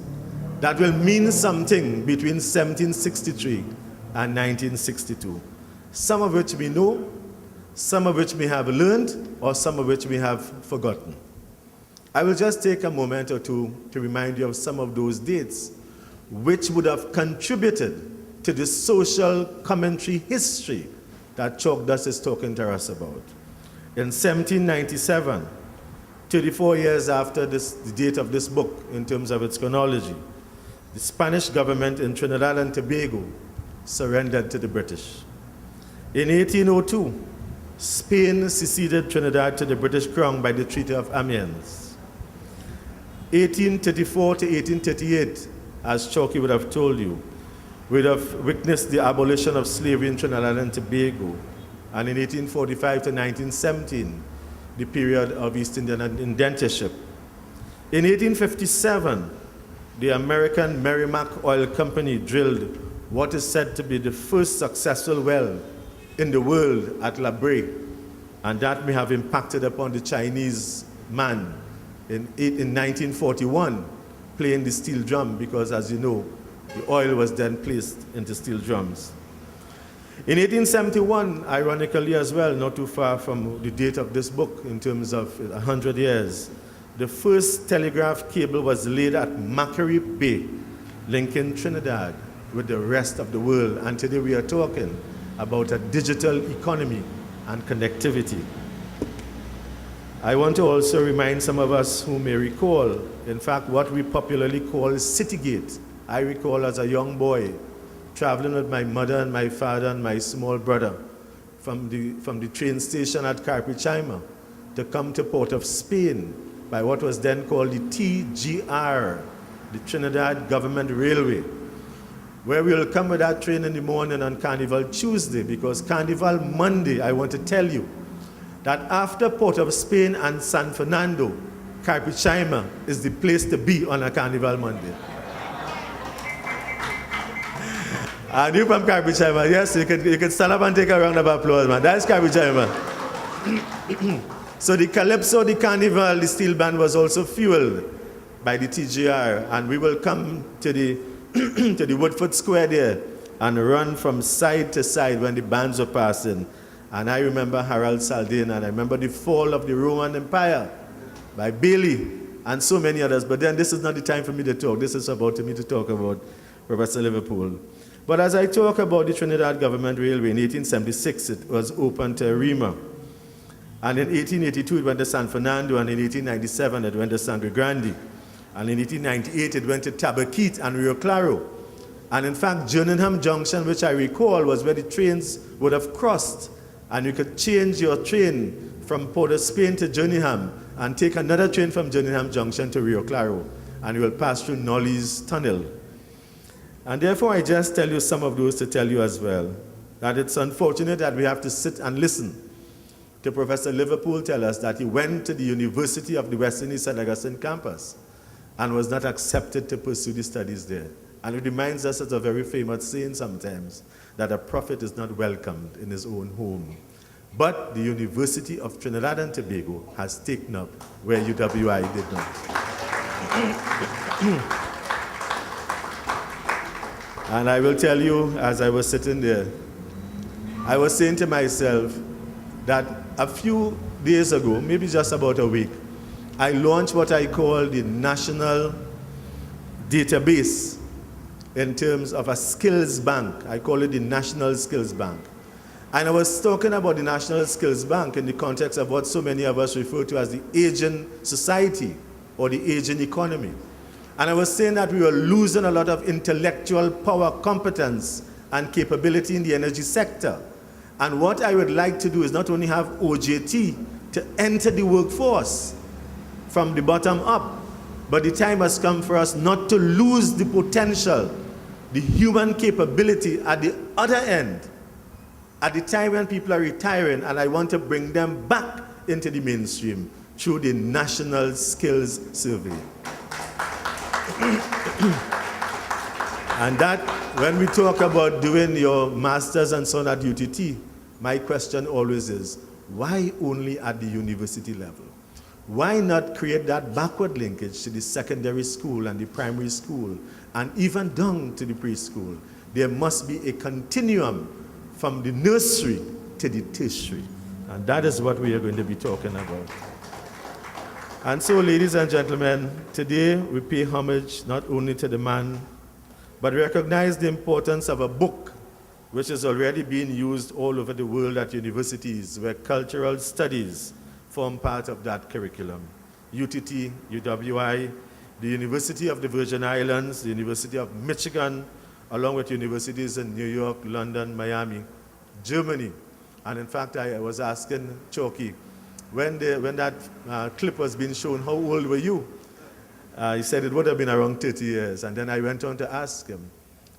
that will mean something between 1763 and 1962? Some of which we know, some of which we have learned, or some of which we have forgotten. I will just take a moment or two to remind you of some of those dates which would have contributed to the social commentary history that Chalkdust is talking to us about. In 1797, 34 years after the date of this book in terms of its chronology, the Spanish government in Trinidad and Tobago surrendered to the British. In 1802, Spain seceded Trinidad to the British Crown by the Treaty of Amiens. 1834 to 1838, as Chalky would have told you, would have witnessed the abolition of slavery in Trinidad and Tobago. And in 1845 to 1917, the period of East Indian indentureship. In 1857, the American Merrimack Oil Company drilled what is said to be the first successful well in the world at La Brea, and that may have impacted upon the Chinese man in 1941 playing the steel drum, because as you know, the oil was then placed into steel drums. In 1871, ironically as well, not too far from the date of this book in terms of 100 years, the first telegraph cable was laid at Macquarie Bay, linking Trinidad with the rest of the world. And today we are talking about a digital economy and connectivity. I want to also remind some of us who may recall, in fact, what we popularly call Citygate. I recall as a young boy traveling with my mother and my father and my small brother from the train station at Carpichaima to come to Port of Spain by what was then called the TGR, the Trinidad Government Railway, where we will come with that train in the morning on Carnival Tuesday, because Carnival Monday, I want to tell you that after Port of Spain and San Fernando, Carpichaima is the place to be on a Carnival Monday. And you from Carpichaima, yes, you can stand up and take a round of applause, man. That's Carpichaima. So the Calypso, the Carnival, the steel band was also fueled by the TGR, and we will come to the to the Woodford Square there and run from side to side when the bands were passing. And I remember Harold Saldana, and I remember the fall of the Roman Empire by Bailey and so many others. But then this is not the time for me to talk. This is about me to talk about Professor Liverpool. But as I talk about the Trinidad Government Railway, in 1876 it was opened to Arima. And in 1882 it went to San Fernando, and in 1897 it went to Sangre Grande. And in 1898 it went to Tabaquite and Rio Claro. And in fact, Jerningham Junction, which I recall, was where the trains would have crossed. And you could change your train from Port of Spain to Jerningham and take another train from Jerningham Junction to Rio Claro. And you will pass through Nolly's Tunnel. And therefore, I just tell you some of those to tell you as well that it's unfortunate that we have to sit and listen to Professor Liverpool tell us that he went to the University of the West Indies St. Augustine campus and was not accepted to pursue the studies there. And it reminds us of a very famous saying sometimes, that a prophet is not welcomed in his own home. But the University of Trinidad and Tobago has taken up where UWI did not. And I will tell you, as I was sitting there, I was saying to myself that a few days ago, maybe just about a week, I launched what I call the National Database in terms of a skills bank. I call it the National Skills Bank. And I was talking about the National Skills Bank in the context of what so many of us refer to as the aging society or the aging economy. And I was saying that we were losing a lot of intellectual power, competence, and capability in the energy sector. And what I would like to do is not only have OJT to enter the workforce from the bottom up, but the time has come for us not to lose the potential, the human capability at the other end, at the time when people are retiring, and I want to bring them back into the mainstream through the National Skills Survey. And that, when we talk about doing your masters and so on at UTT, my question always is, Why only at the university level? Why not create that backward linkage to the secondary school and the primary school and even down to the preschool? There must be a continuum from the nursery to the tertiary. And that is what we are going to be talking about. And so, ladies and gentlemen, today we pay homage not only to the man, but recognize the importance of a book which is already being used all over the world at universities where cultural studies form part of that curriculum. UTT, UWI, the University of the Virgin Islands, the University of Michigan, along with universities in New York, London, Miami, Germany. And in fact, I was asking Chalky, when that clip was being shown, how old were you? He said it would have been around 30 years. And then I went on to ask him,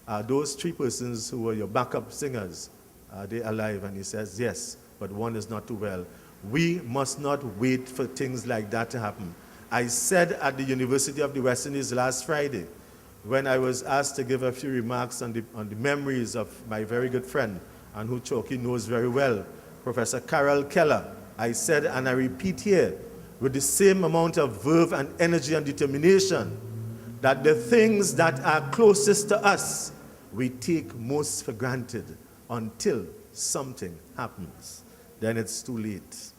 are those three persons who were your backup singers, are they alive? And he says, yes, but one is not too well. We must not wait for things like that to happen. I said at the University of the West Indies last Friday, when I was asked to give a few remarks on the memories of my very good friend, and who Chalky knows very well, Professor Carol Keller, I said, and I repeat here, with the same amount of verve and energy and determination, that the things that are closest to us, we take most for granted until something happens. Then it's too late.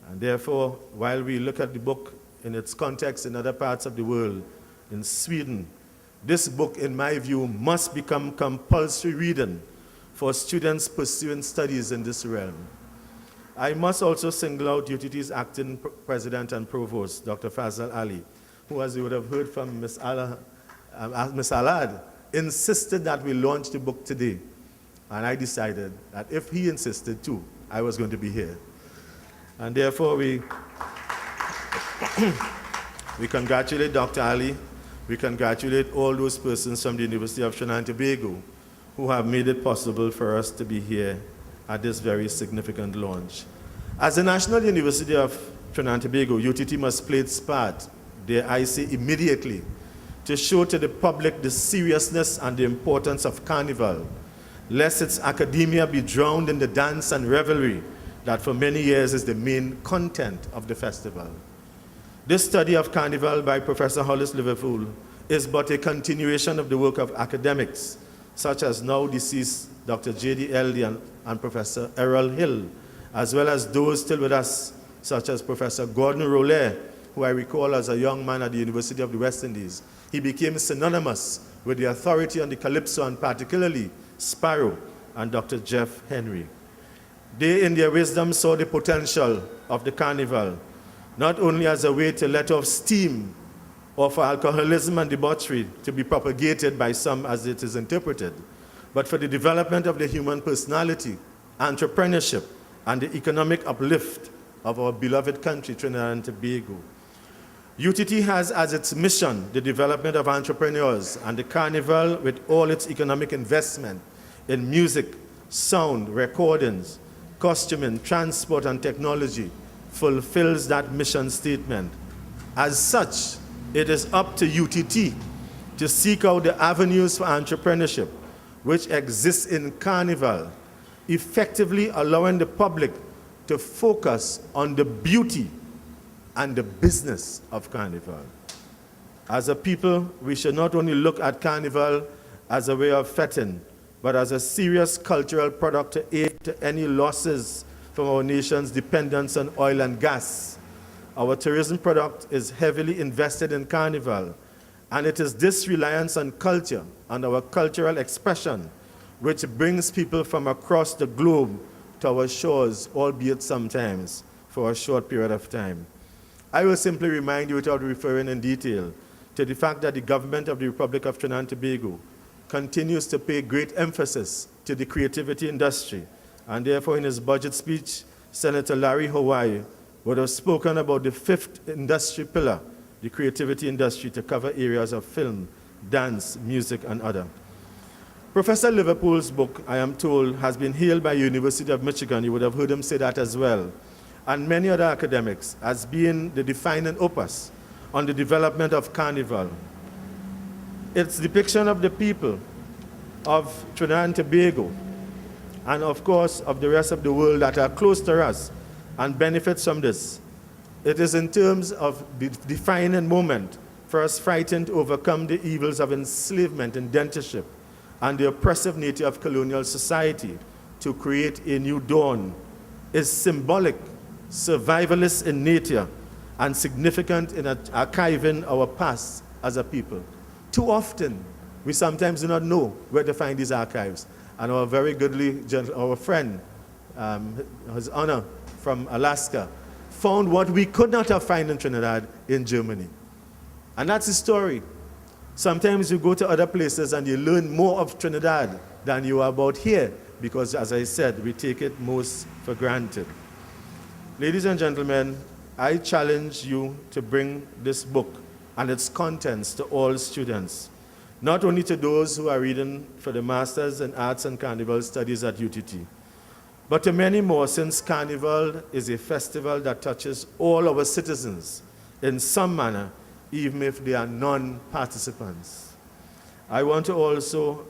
And therefore, while we look at the book in its context in other parts of the world, in Sweden, this book, in my view, must become compulsory reading for students pursuing studies in this realm. I must also single out UTT's acting president and provost, Dr. Fazal Ali, who, as you would have heard from Ms. Alad, insisted that we launch the book today. And I decided that if he insisted too, I was going to be here. And therefore, we congratulate Dr. Ali. We congratulate all those persons from the University of Trinidad and Tobago who have made it possible for us to be here at this very significant launch. As the National University of Trinidad and Tobago, UTT must play its part, dare I say immediately, to show to the public the seriousness and the importance of Carnival, lest its academia be drowned in the dance and revelry that for many years is the main content of the festival. This study of Carnival by Professor Hollis Liverpool is but a continuation of the work of academics, such as now deceased Dr. J.D. Eldy and Professor Errol Hill, as well as those still with us, such as Professor Gordon Rollet, who I recall as a young man at the University of the West Indies. He became synonymous with the authority on the Calypso, and particularly Sparrow and Dr. Jeff Henry. They, in their wisdom, saw the potential of the Carnival, not only as a way to let off steam or for alcoholism and debauchery to be propagated by some as it is interpreted, but for the development of the human personality, entrepreneurship, and the economic uplift of our beloved country, Trinidad and Tobago. UTT has as its mission the development of entrepreneurs, and the Carnival, with all its economic investment in music, sound, recordings, costuming, transport, and technology, fulfills that mission statement. As such, it is up to UTT to seek out the avenues for entrepreneurship which exists in Carnival, effectively allowing the public to focus on the beauty and the business of Carnival. As a people, we should not only look at Carnival as a way of fetting, but as a serious cultural product to aid to any losses from our nation's dependence on oil and gas. Our tourism product is heavily invested in Carnival, and it is this reliance on culture and our cultural expression which brings people from across the globe to our shores, albeit sometimes for a short period of time. I will simply remind you, without referring in detail, to the fact that the government of the Republic of Trinidad and Tobago continues to pay great emphasis to the creativity industry, and therefore in his budget speech, Senator Larry Hawaii would have spoken about the fifth industry pillar, the creativity industry, to cover areas of film, dance, music, and other. Professor Liverpool's book, I am told, has been hailed by University of Michigan, you would have heard him say that as well, and many other academics as being the defining opus on the development of Carnival. Its depiction of the people of Trinidad and Tobago, and of course of the rest of the world that are close to us, and benefits from this. It is in terms of the defining moment for us frightened to overcome the evils of enslavement and indentureship and the oppressive nature of colonial society to create a new dawn is symbolic, survivalist in nature, and significant in archiving our past as a people. Too often, we sometimes do not know where to find these archives. And our very goodly, our friend, His Honor from Alaska, found what we could not have found in Trinidad in Germany. And that's the story. Sometimes you go to other places and you learn more of Trinidad than you are about here, because, as I said, we take it most for granted. Ladies and gentlemen, I challenge you to bring this book and its contents to all students, not only to those who are reading for the Masters in Arts and Carnival Studies at UTT, but to many more, since Carnival is a festival that touches all our citizens in some manner, even if they are non-participants. I want to also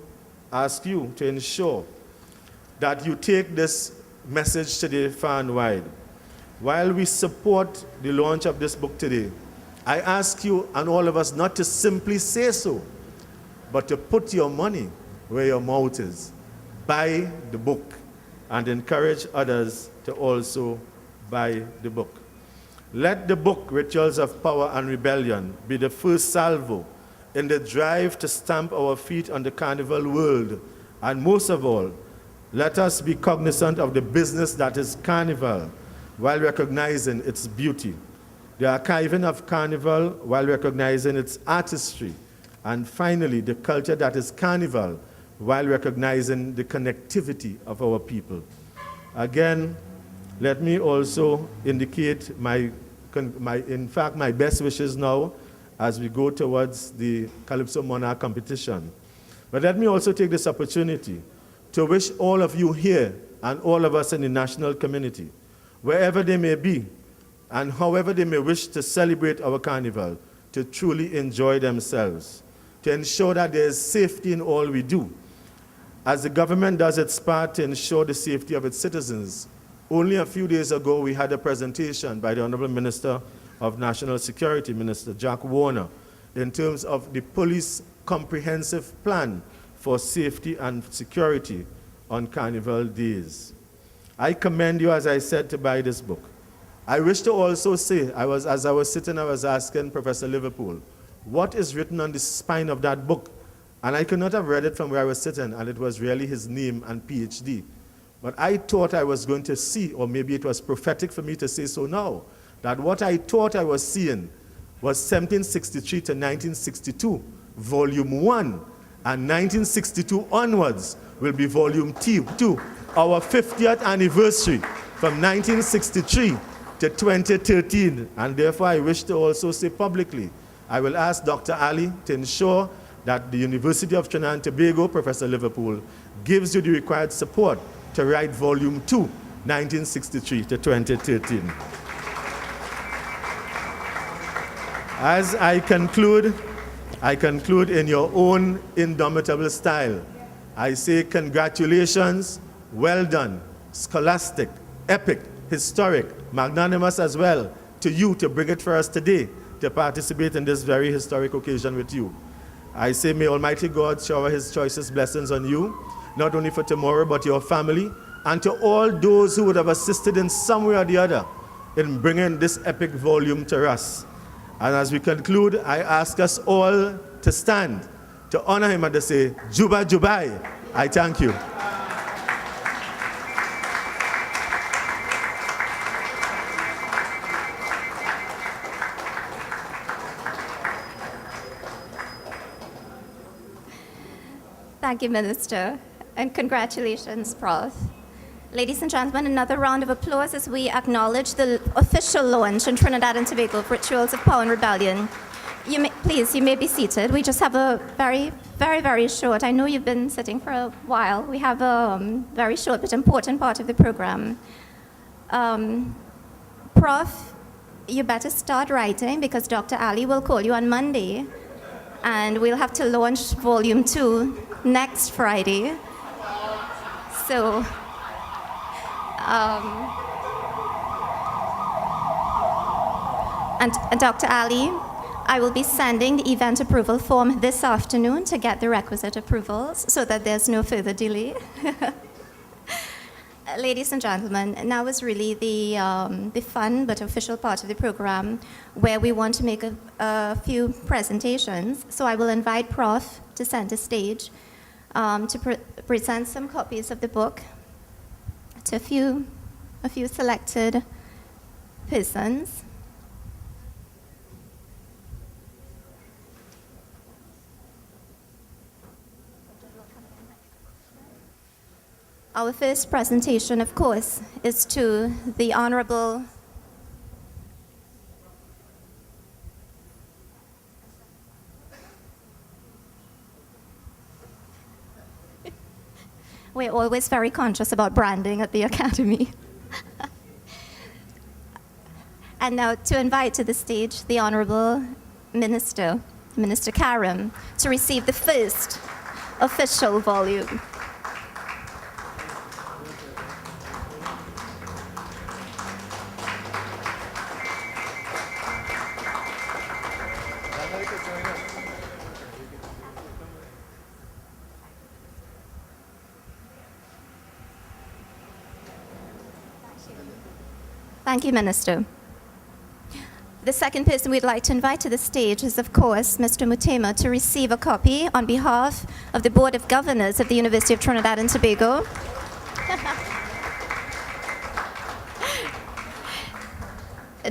ask you to ensure that you take this message today far and wide. While we support the launch of this book today, I ask you and all of us not to simply say so, but to put your money where your mouth is. Buy the book and encourage others to also buy the book. Let the book, Rituals of Power and Rebellion, be the first salvo in the drive to stamp our feet on the carnival world. And most of all, let us be cognizant of the business that is carnival while recognizing its beauty, the archiving of carnival while recognizing its artistry, and finally, the culture that is carnival while recognizing the connectivity of our people. Again, let me also indicate my best wishes now as we go towards the Calypso Monarch competition. But let me also take this opportunity to wish all of you here and all of us in the national community, wherever they may be, and however they may wish to celebrate our carnival, to truly enjoy themselves, to ensure that there is safety in all we do. As the government does its part to ensure the safety of its citizens, only a few days ago we had a presentation by the Honorable Minister of National Security, Minister Jack Warner, in terms of the police comprehensive plan for safety and security on Carnival days. I commend you, as I said, to buy this book. I wish to also say, as I was sitting, I was asking Professor Liverpool, what is written on the spine of that book? And I could not have read it from where I was sitting, and it was really his name and PhD. But I thought I was going to see, or maybe it was prophetic for me to say so now, that what I thought I was seeing was 1763 to 1962, Volume 1, and 1962 onwards will be Volume 2, our 50th anniversary from 1963 to 2013. And therefore, I wish to also say publicly, I will ask Dr. Ali to ensure that the University of Trinidad and Tobago, Professor Liverpool, gives you the required support to write Volume 2, 1963 to 2013. As I conclude in your own indomitable style. I say congratulations, well done, scholastic, epic, historic, magnanimous as well, to you to bring it for us today, to participate in this very historic occasion with you. I say may Almighty God shower his choicest blessings on you, not only for tomorrow, but your family, and to all those who would have assisted in some way or the other in bringing this epic volume to us. And as we conclude, I ask us all to stand, to honor him and to say, Juba Jubai. I thank you. Thank you, Minister, and congratulations, Prof. Ladies and gentlemen, another round of applause as we acknowledge the official launch in Trinidad and Tobago of Rituals of Power and Rebellion. You may be seated. We just have a very, very, very short, I know you've been sitting for a while. We have a very short but important part of the program. Prof, you better start writing because Dr. Ali will call you on Monday and we'll have to launch Volume 2 next Friday. So, And Dr. Ali, I will be sending the event approval form this afternoon to get the requisite approvals so that there's no further delay. Ladies and gentlemen, now is really the fun but official part of the program where we want to make a few presentations. So I will invite Prof to center stage to present some copies of the book to a few selected persons. Our first presentation, of course, is to the Honorable We're always very conscious about branding at the Academy. And now to invite to the stage the Honorable Minister, Minister Karim, to receive the first official volume. Thank you, Minister. The second person we'd like to invite to the stage is, of course, Mr. Mutema, to receive a copy on behalf of the Board of Governors of the University of Trinidad and Tobago.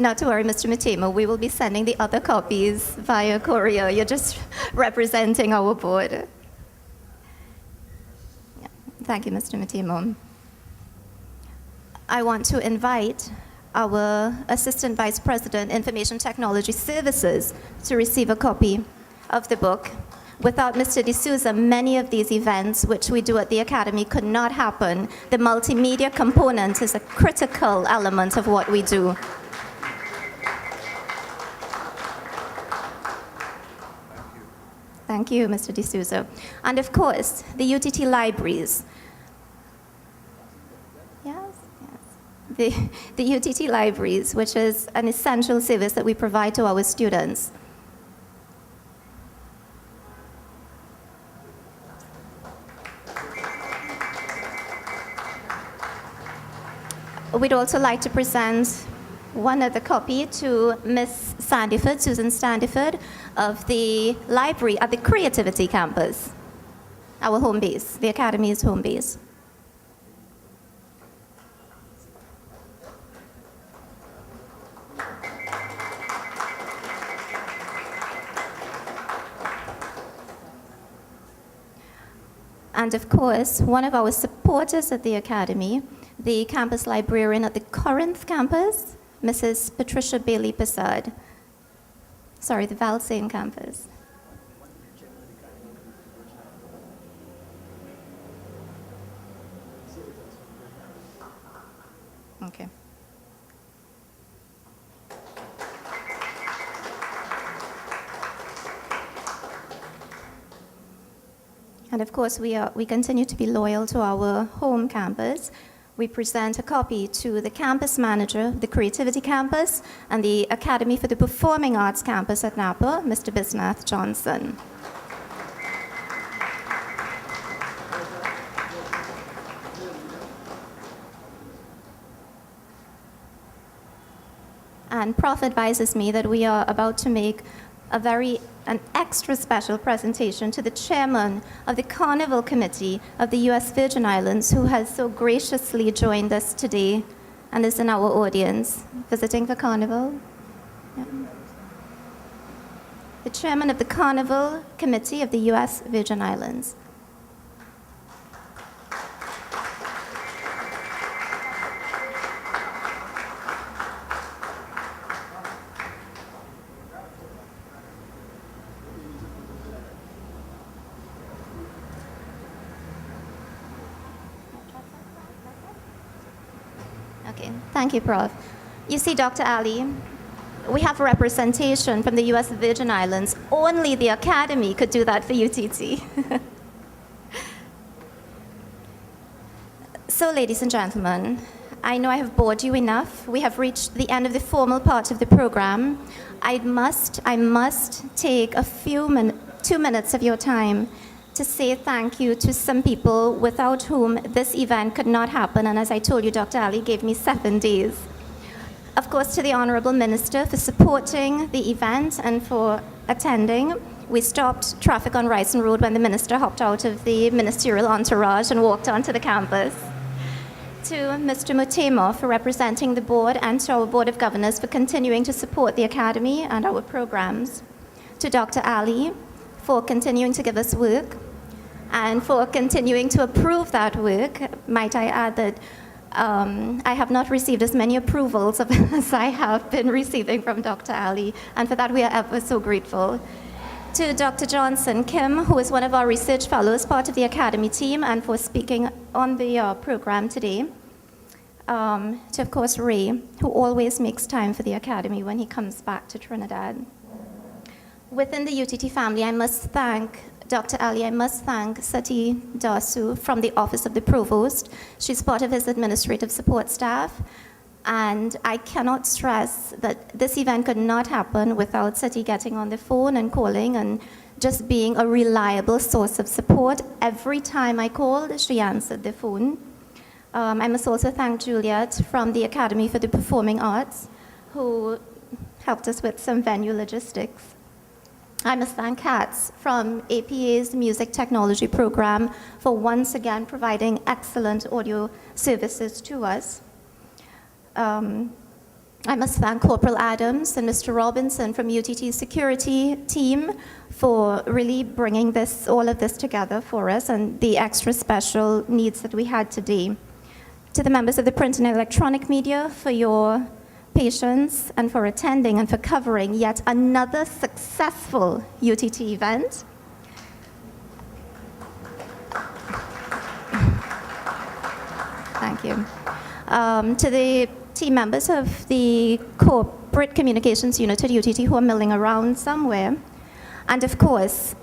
Not to worry, Mr. Mutema, we will be sending the other copies via courier. You're just representing our board. Yeah. Thank you, Mr. Mutema. I want to invite our Assistant Vice President, Information Technology Services, to receive a copy of the book. Without Mr. D'Souza, many of these events, which we do at the Academy, could not happen. The multimedia component is a critical element of what we do. Thank you, Mr. D'Souza. And of course, the UTT libraries. The UTT libraries, which is an essential service that we provide to our students. We'd also like to present one other copy to Ms. Sandiford, Susan Sandiford, of the library at the Creativity Campus, our home base, the Academy's home base. And of course, one of our supporters at the Academy, the campus librarian at the Corinth campus, Mrs. Patricia Bailey Passard. Sorry, the Valsayn campus. Okay. And of course, we continue to be loyal to our home campus. We present a copy to the campus manager, the Creativity Campus, and the Academy for the Performing Arts Campus at Napa, Mr. Bisnath Johnson. And Prof advises me that we are about to make an extra special presentation to the chairman of the Carnival Committee of the U.S. Virgin Islands, who has so graciously joined us today and is in our audience, visiting the Carnival. Yeah. The chairman of the Carnival Committee of the U.S. Virgin Islands. Okay, thank you, Prof. You see, Dr. Ali, we have representation from the U.S. Virgin Islands. Only the Academy could do that for UTT. So, ladies and gentlemen, I know I have bored you enough. We have reached the end of the formal part of the program. I must take 2 minutes of your time to say thank you to some people without whom this event could not happen. And as I told you, Dr. Ali gave me 7 days. Of course, to the Honorable Minister for supporting the event and for attending. We stopped traffic on Ryson Road when the Minister hopped out of the ministerial entourage and walked onto the campus. To Mr. Mutemo for representing the board, and to our Board of Governors for continuing to support the Academy and our programs. To Dr. Ali for continuing to give us work and for continuing to approve that work. Might I add that I have not received as many approvals as I have been receiving from Dr. Ali, and for that we are ever so grateful. To Dr. Johnson Kim, who is one of our research fellows, part of the Academy team, and for speaking on the program today. To, of course, Ray, who always makes time for the Academy when he comes back to Trinidad. Within the UTT family, I must thank Dr. Ali, I must thank Sati Dasu from the Office of the Provost. She's part of his administrative support staff. And I cannot stress that this event could not happen without Sati getting on the phone and calling and just being a reliable source of support. Every time I called, she answered the phone. I must also thank Juliet from the Academy for the Performing Arts, who helped us with some venue logistics. I must thank Katz from APA's Music Technology Program for once again providing excellent audio services to us. I must thank Corporal Adams and Mr. Robinson from UTT's security team for really bringing all of this together for us and the extra special needs that we had today. To the members of the print and electronic media for your patience and for attending and for covering yet another successful UTT event. Thank you. To the team members of the corporate communications unit at UTT who are milling around somewhere. And of course,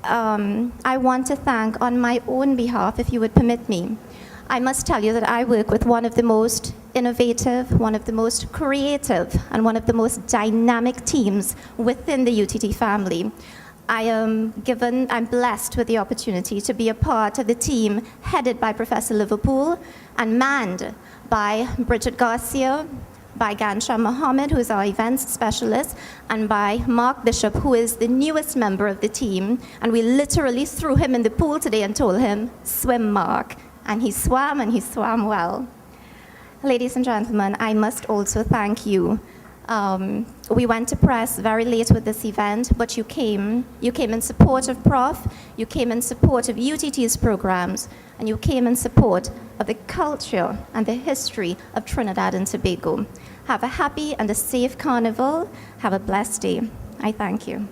I want to thank on my own behalf, if you would permit me, I must tell you that I work with one of the most innovative, one of the most creative, and one of the most dynamic teams within the UTT family. I'm blessed with the opportunity to be a part of the team headed by Professor Liverpool and manned by Bridget Garcia, by Gansha Mohammed, who is our events specialist, and by Mark Bishop, who is the newest member of the team. And we literally threw him in the pool today and told him, swim, Mark. And he swam well. Ladies and gentlemen, I must also thank you. We went to press very late with this event, but you came in support of Prof, you came in support of UTT's programs, and you came in support of the culture and the history of Trinidad and Tobago. Have a happy and a safe carnival. Have a blessed day. I thank you.